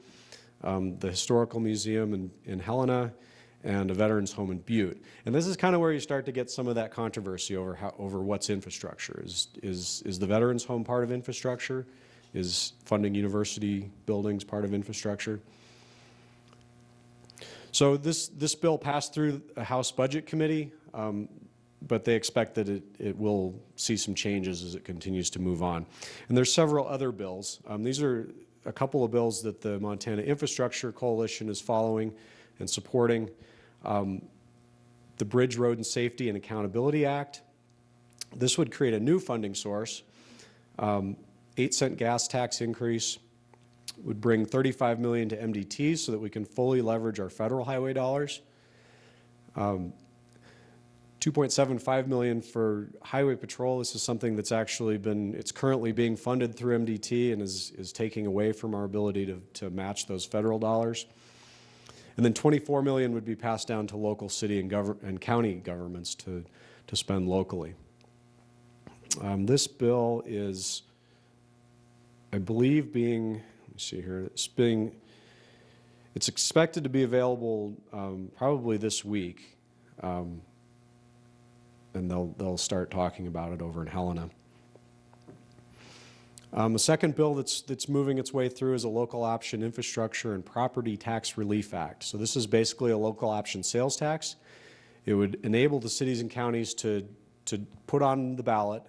D: the Historical Museum in Helena, and a veterans home in Butte. And this is kind of where you start to get some of that controversy over what's infrastructure. Is the veterans home part of infrastructure? Is funding university buildings part of infrastructure? So this bill passed through a House Budget Committee, but they expect that it will see some changes as it continues to move on. And there's several other bills. These are a couple of bills that the Montana Infrastructure Coalition is following and supporting. The Bridge, Road, and Safety and Accountability Act. This would create a new funding source. 8-cent gas tax increase would bring $35 million to MDTs so that we can fully leverage our federal highway dollars. $2.75 million for highway patrol. This is something that's actually it's currently being funded through MDT and is taking away from our ability to match those federal dollars. And then $24 million would be passed down to local city and county governments to spend locally. This bill is, I believe, let me see here, it's expected to be available probably this week, and they'll start talking about it over in Helena. The second bill that's moving its way through is a Local Option Infrastructure and Property Tax Relief Act. So this is basically a local option sales tax. It would enable the cities and counties to put on the ballot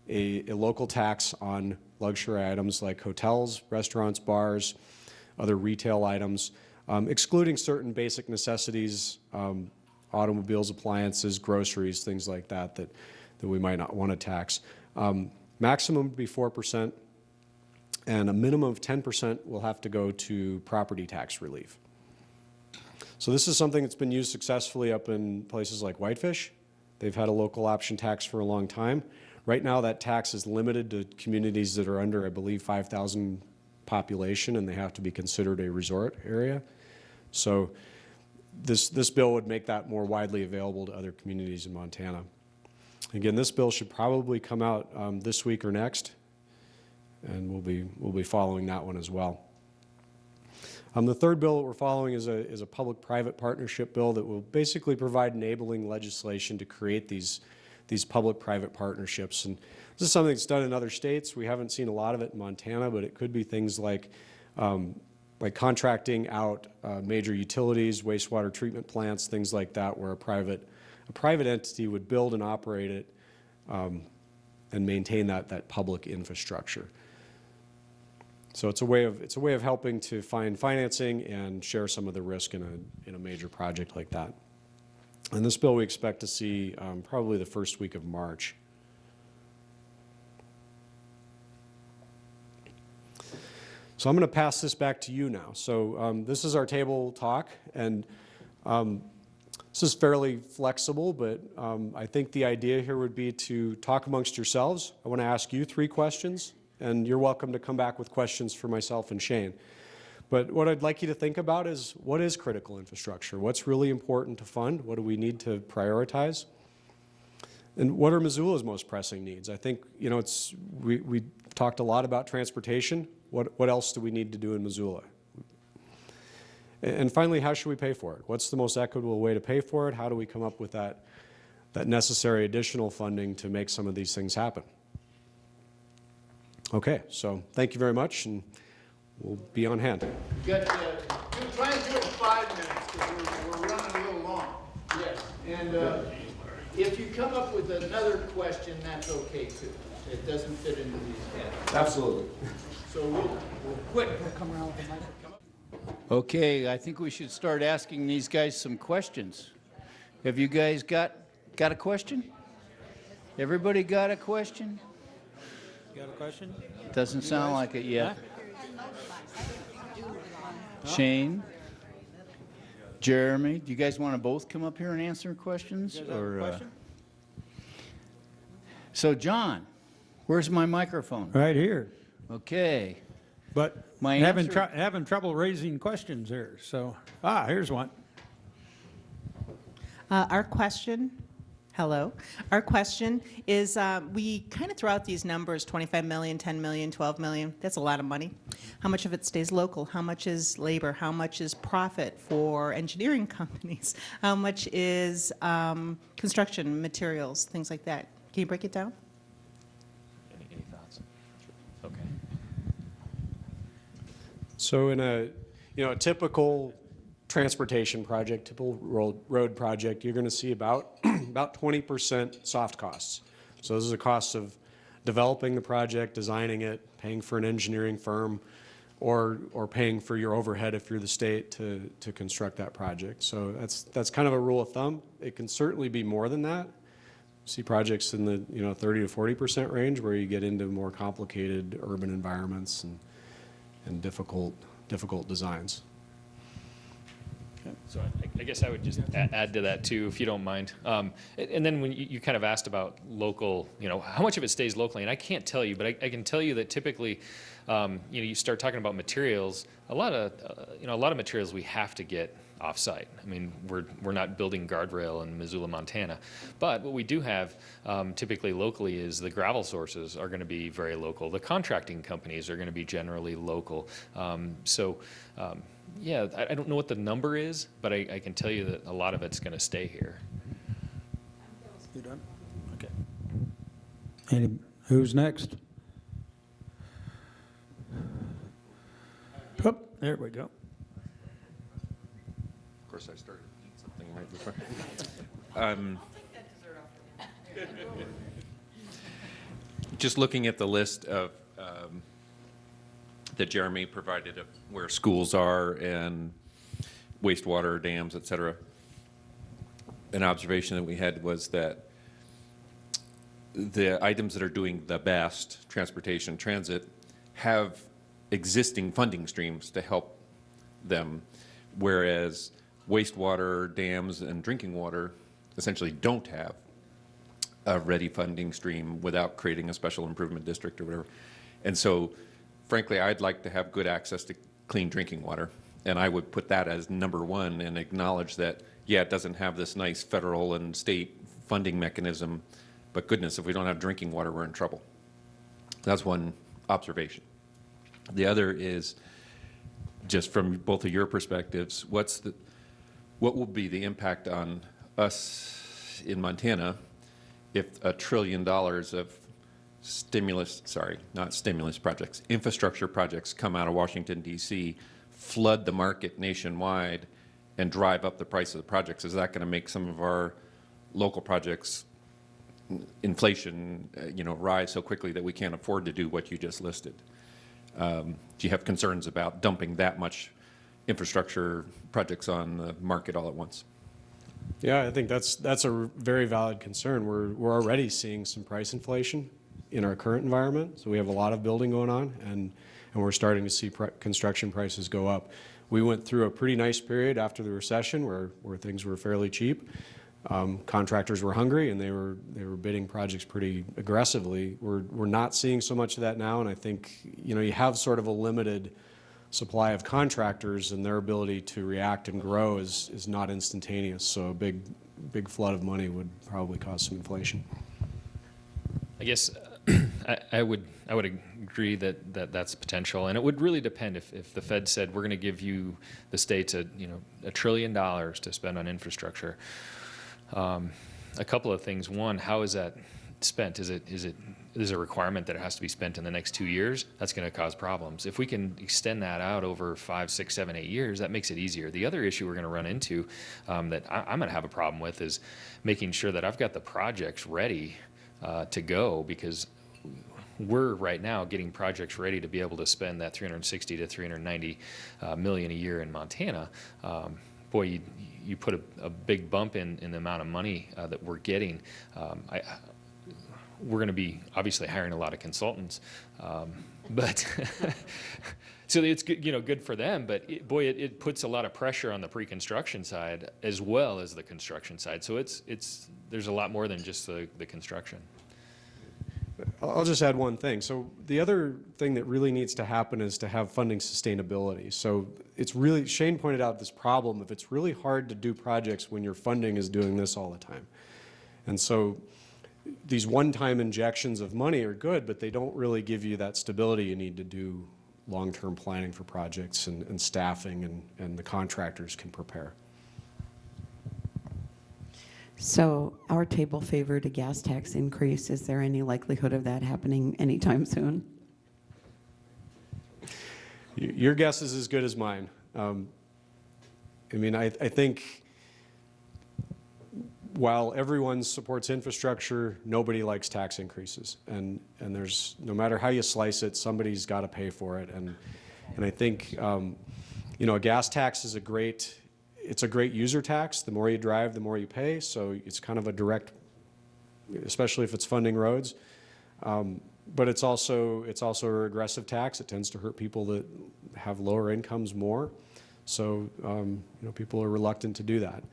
D: a local tax on luxury items like hotels, restaurants, bars, other retail items, excluding certain basic necessities, automobiles, appliances, groceries, things like that we might not want to tax. Maximum would be 4%, and a minimum of 10% will have to go to property tax relief. So this is something that's been used successfully up in places like Whitefish. They've had a local option tax for a long time. Right now that tax is limited to communities that are under, I believe, 5,000 population, and they have to be considered a resort area. So this bill would make that more widely available to other communities in Montana. Again, this bill should probably come out this week or next, and we'll be following that one as well. The third bill that we're following is a public-private partnership bill that will basically provide enabling legislation to create these public-private partnerships. And this is something that's done in other states. We haven't seen a lot of it in Montana, but it could be things like contracting out major utilities, wastewater treatment plants, things like that, where a private entity would build and operate it and maintain that public infrastructure. So it's a way of helping to find financing and share some of the risk in a major project like that. And this bill we expect to see probably the first week of March. So I'm going to pass this back to you now. So this is our table talk, and this is fairly flexible, but I think the idea here would be to talk amongst yourselves. I want to ask you 3 questions, and you're welcome to come back with questions for myself and Shane. But what I'd like you to think about is, what is critical infrastructure? What's really important to fund? What do we need to prioritize? And what are Missoula's most pressing needs? I think, you know, we talked a lot about transportation. What else do we need to do in Missoula? And finally, how should we pay for it? What's the most equitable way to pay for it? How do we come up with that necessary additional funding to make some of these things happen? Okay, so thank you very much, and we'll be on hand.
A: Try and do it in 5 minutes, because we're running a little long. Yes, and if you come up with another question, that's okay too. It doesn't fit into these heads.
D: Absolutely.
A: So we'll quit. Okay, I think we should start asking these guys some questions. Have you guys got a question? Everybody got a question?
E: You got a question?
A: Doesn't sound like it yet. Shane? Jeremy? Do you guys want to both come up here and answer questions?
E: You guys have a question?
A: So John, where's my microphone?
E: Right here.
A: Okay.
E: But
A: My
E: having,
A: answer-
E: having trouble raising questions here. So, here's one.
F: Our question, hello. Our question is, we kind of throw out these numbers, 25 million, 10 million, 12 million. That's a lot of money. How much of it stays local? How much is labor? How much is profit for engineering companies? How much is construction materials, things like that? Can you break it down?
C: Any thoughts? Okay.
D: So in a typical transportation project, typical road project, you're going to see about 20% soft costs. So this is a cost of developing the project, designing it, paying for an engineering firm, or paying for your overhead if you're the state to construct that project. So that's kind of a rule of thumb. It can certainly be more than that. See projects in the 30 to 40% range where you get into more complicated urban environments and difficult designs.
C: So I guess I would just add to that too, if you don't mind. And then when you kind of asked about local, how much of it stays locally, and I can't tell you, but I can tell you that typically, you start talking about materials. A lot of materials we have to get off-site. I mean, we're not building guardrail in Missoula, Montana, but what we do have typically locally is the gravel sources are going to be very local. The contracting companies are going to be generally local. Yeah, I don't know what the number is, but I can tell you that a lot of it's going to stay here.
E: You done? Okay. Who's next? Oh, there we go.
G: Of course, I started to eat something right before. Just looking at the list of that Jeremy provided of where schools are and wastewater dams, et cetera. An observation that we had was that the items that are doing the best, transportation, transit, have existing funding streams to help them, whereas wastewater, dams, and drinking water essentially don't have a ready funding stream without creating a special improvement district or whatever. And so, frankly, I'd like to have good access to clean drinking water. And I would put that as number one and acknowledge that, yeah, it doesn't have this nice federal and state funding mechanism, but goodness, if we don't have drinking water, we're in trouble. That's one observation. The other is, just from both of your perspectives, what will be the impact on us in Montana if $1 trillion of infrastructure projects come out of Washington, D.C., flood the market nationwide, and drive up the price of the projects? Is that going to make some of our local projects inflation, rise so quickly that we can't afford to do what you just listed? Do you have concerns about dumping that much infrastructure projects on the market all at once?
D: Yeah, I think that's a very valid concern. We're already seeing some price inflation in our current environment, so we have a lot of building going on, and we're starting to see construction prices go up. We went through a pretty nice period after the recession where things were fairly cheap. Contractors were hungry and they were bidding projects pretty aggressively. We're not seeing so much of that now, and I think you have sort of a limited supply of contractors, and their ability to react and grow is not instantaneous. So a big flood of money would probably cause some inflation.
C: I guess I would agree that that's potential, and it would really depend if the Fed said we're going to give you the states $1 trillion to spend on infrastructure. A couple of things. One, how is that spent? Is a requirement that it has to be spent in the next 2 years? That's going to cause problems. If we can extend that out over 5, 6, 7, 8 years, that makes it easier. The other issue we're going to run into that I'm going to have a problem with is making sure that I've got the projects ready to go, because we're right now getting projects ready to be able to spend that 360 to 390 million a year in Montana. Boy, you put a big bump in the amount of money that we're getting. We're going to be obviously hiring a lot of consultants, but so it's good, good for them. But it puts a lot of pressure on the pre-construction side as well as the construction side. So there's a lot more than just the construction.
D: I'll just add one thing. So the other thing that really needs to happen is to have funding sustainability. So Shane pointed out this problem of it's really hard to do projects when your funding is doing this all the time. And so these one-time injections of money are good, but they don't really give you that stability you need to do long-term planning for projects and staffing, and the contractors can prepare.
B: So our table favored a gas tax increase. Is there any likelihood of that happening anytime soon?
D: Your guess is as good as mine. I think while everyone supports infrastructure, nobody likes tax increases. And there's, no matter how you slice it, somebody's got to pay for it. And I think, a gas tax is a great user tax. The more you drive, the more you pay. So it's kind of a direct, especially if it's funding roads. But it's also a regressive tax. It tends to hurt people that have lower incomes more. So people are reluctant to do that.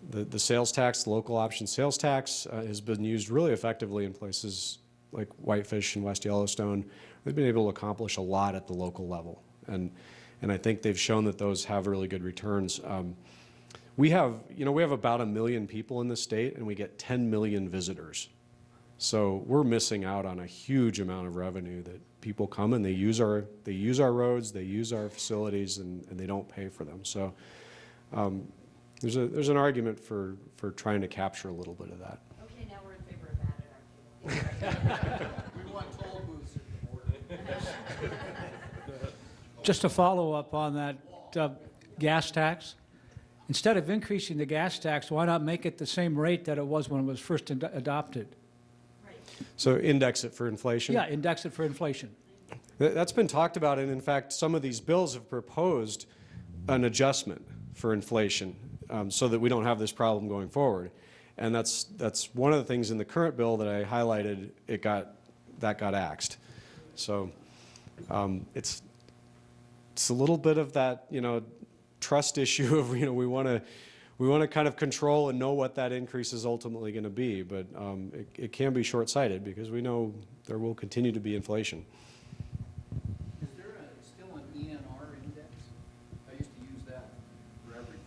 D: The sales tax, the local option sales tax, has been used really effectively in places like Whitefish and West Yellowstone. They've been able to accomplish a lot at the local level, and I think they've shown that those have really good returns. We have about 1 million people in the state, and we get 10 million visitors. So we're missing out on a huge amount of revenue that people come and they use our roads, they use our facilities, and they don't pay for them. So there's an argument for trying to capture a little bit of that.
H: Okay, now we're in favor of that at our table.
E: We want toll booths at the border. Just to follow up on that gas tax, instead of increasing the gas tax, why not make it the same rate that it was when it was first adopted?
D: So index it for inflation?
E: Yeah, index it for inflation.
D: That's been talked about, and in fact, some of these bills have proposed an adjustment for inflation so that we don't have this problem going forward. And that's one of the things in the current bill that I highlighted, that got axed. So it's a little bit of that, trust issue of, we want to kind of control and know what that increase is ultimately going to be, but it can be short-sighted because we know there will continue to be inflation.
E: Is there still an ENR index? I used to use that for everything.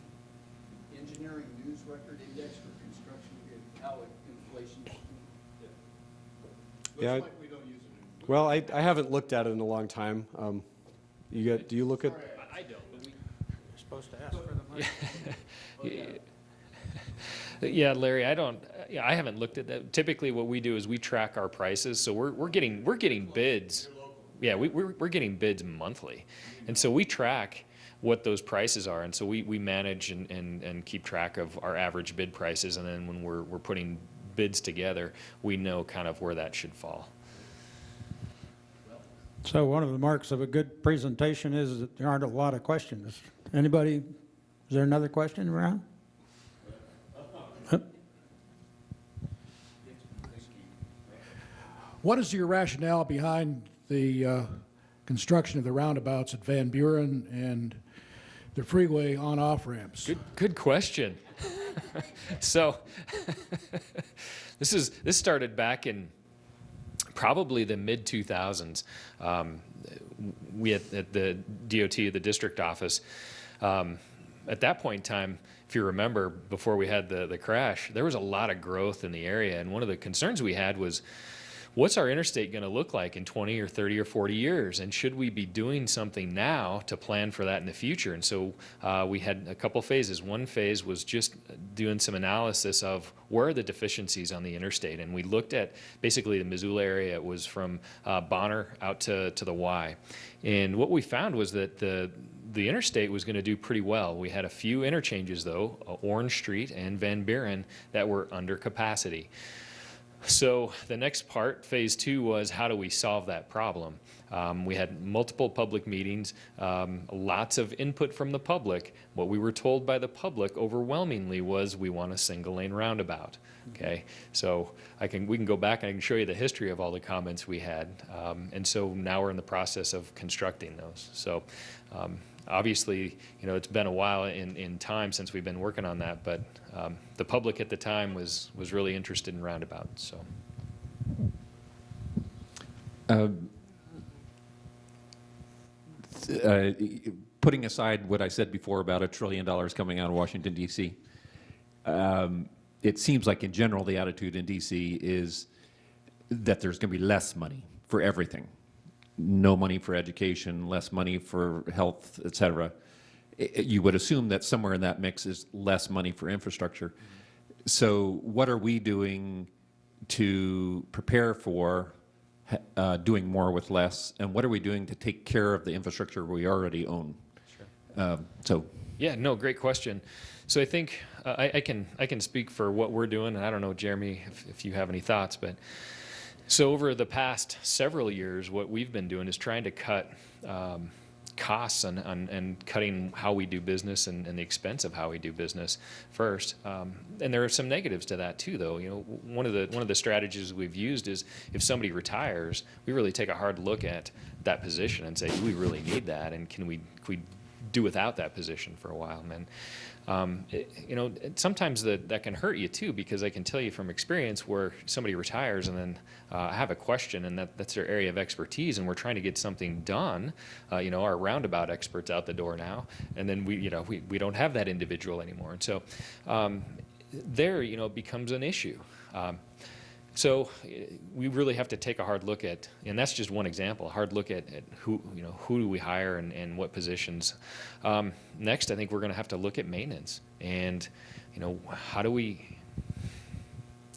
E: Engineering News Record Index for construction, how inflation.
D: Yeah.
E: Looks like we don't use it.
D: Well, I haven't looked at it in a long time. Do you look at?
E: I don't, but we're supposed to ask for the money.
C: Yeah, Larry, I haven't looked at that. Typically what we do is we track our prices. So we're getting bids. Yeah, we're getting bids monthly. And so we track what those prices are. And so we manage and keep track of our average bid prices. And then when we're putting bids together, we know kind of where that should fall.
E: So one of the marks of a good presentation is that there aren't a lot of questions. Anybody, is there another question around?
I: What is your rationale behind the construction of the roundabouts at Van Buren and the freeway on-off ramps?
C: Good question. So this started back in probably the mid 2000s. We at the DOT, the district office, at that point in time, if you remember, before we had the crash, there was a lot of growth in the area, and one of the concerns we had was, what's our interstate going to look like in 20 or 30 or 40 years? And should we be doing something now to plan for that in the future? And so we had a couple phases. One phase was just doing some analysis of where are the deficiencies on the interstate. And we looked at basically the Missoula area. It was from Bonner out to the Y. And what we found was that the interstate was going to do pretty well. We had a few interchanges, though, Orange Street and Van Buren, that were under capacity. So the next part, phase 2, was how do we solve that problem? We had multiple public meetings, lots of input from the public. What we were told by the public overwhelmingly was we want a single lane roundabout. Okay, so we can go back and I can show you the history of all the comments we had. And so now we're in the process of constructing those. So obviously, it's been a while in time since we've been working on that, but the public at the time was really interested in roundabouts. So.
G: Putting aside what I said before about $1 trillion coming out of Washington, D.C., it seems like in general the attitude in D.C. is that there's going to be less money for everything. No money for education, less money for health, et cetera. You would assume that somewhere in that mix is less money for infrastructure. So what are we doing to prepare for doing more with less, and what are we doing to take care of the infrastructure we already own? Sure.
C: Yeah, no, great question. So I think I can speak for what we're doing, and I don't know, Jeremy, if you have any thoughts, but so over the past several years, what we've been doing is trying to cut costs and cutting how we do business and the expense of how we do business first. And there are some negatives to that too, though. One of the strategies we've used is if somebody retires, we really take a hard look at that position and say, do we really need that, and can we do without that position for a while? And sometimes that can hurt you too, because I can tell you from experience where somebody retires and then I have a question and that's their area of expertise, and we're trying to get something done. Our roundabout expert's out the door now, and then we don't have that individual anymore, and so there it becomes an issue. So we really have to take a hard look at, and that's just one example, a hard look at who do we hire and what positions. Next, I think we're going to have to look at maintenance and, how do we,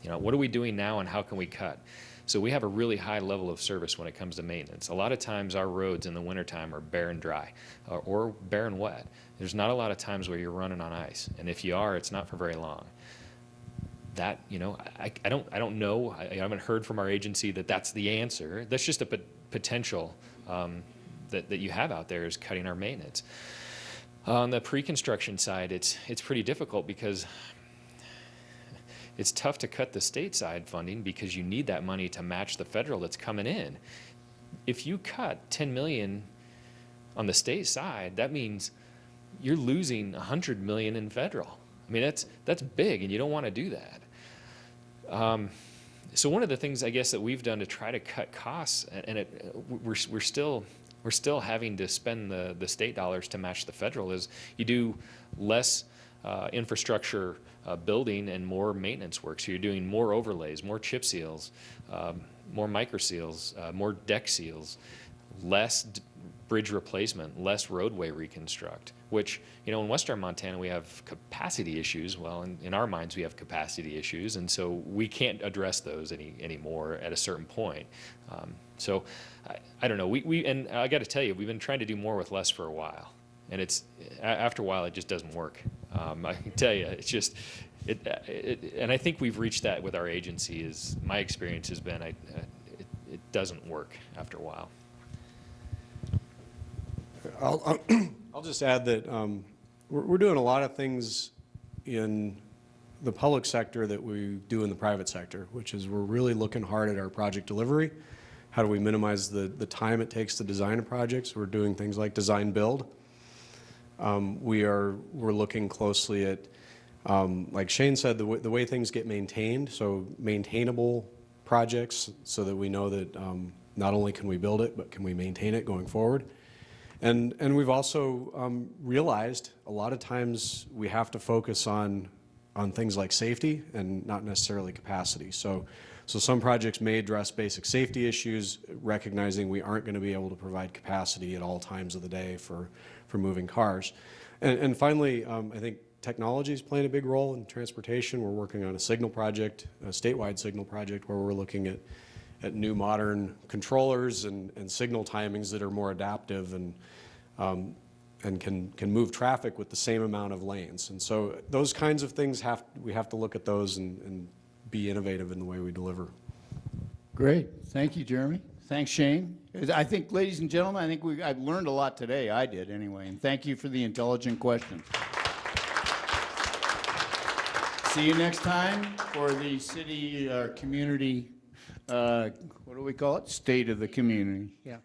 C: what are we doing now and how can we cut? So we have a really high level of service when it comes to maintenance. A lot of times our roads in the wintertime are bare and dry or bare and wet. There's not a lot of times where you're running on ice, and if you are, it's not for very long. That, I don't know. I haven't heard from our agency that that's the answer. That's just a potential that you have out there, is cutting our maintenance. On the pre-construction side, it's pretty difficult because it's tough to cut the state side funding because you need that money to match the federal that's coming in. If you cut $10 million on the state side, that means you're losing $100 million in federal. I mean, that's big, and you don't want to do that. So one of the things I guess that we've done to try to cut costs, and we're still having to spend the state dollars to match the federal, is you do less infrastructure building and more maintenance work. So you're doing more overlays, more chip seals, more micro seals, more deck seals, less bridge replacement, less roadway reconstruct, which, in western Montana we have capacity issues. Well, in our minds we have capacity issues, and so we can't address those anymore at a certain point. So I don't know, and I got to tell you, we've been trying to do more with less for a while, and after a while it just doesn't work. I can tell you, it's just, and I think we've reached that with our agency. Is my experience has been, it doesn't work after a while.
D: I'll just add that we're doing a lot of things in the public sector that we do in the private sector, which is we're really looking hard at our project delivery. How do we minimize the time it takes to design a project? So we're doing things like design build. We're looking closely at, like Shane said, the way things get maintained, so maintainable projects so that we know that not only can we build it, but can we maintain it going forward. And we've also realized a lot of times we have to focus on things like safety and not necessarily capacity. So some projects may address basic safety issues, recognizing we aren't going to be able to provide capacity at all times of the day for moving cars. And finally, I think technology is playing a big role in transportation. We're working on a signal project, a statewide signal project, where we're looking at new modern controllers and signal timings that are more adaptive and can move traffic with the same amount of lanes. And so those kinds of things we have to look at those and be innovative in the way we deliver.
A: Great. Thank you, Jeremy. Thanks, Shane. I think, ladies and gentlemen, I think I've learned a lot today. I did anyway. And thank you for the intelligent questions. See you next time for the city community, what do we call it? State of the community. Yeah.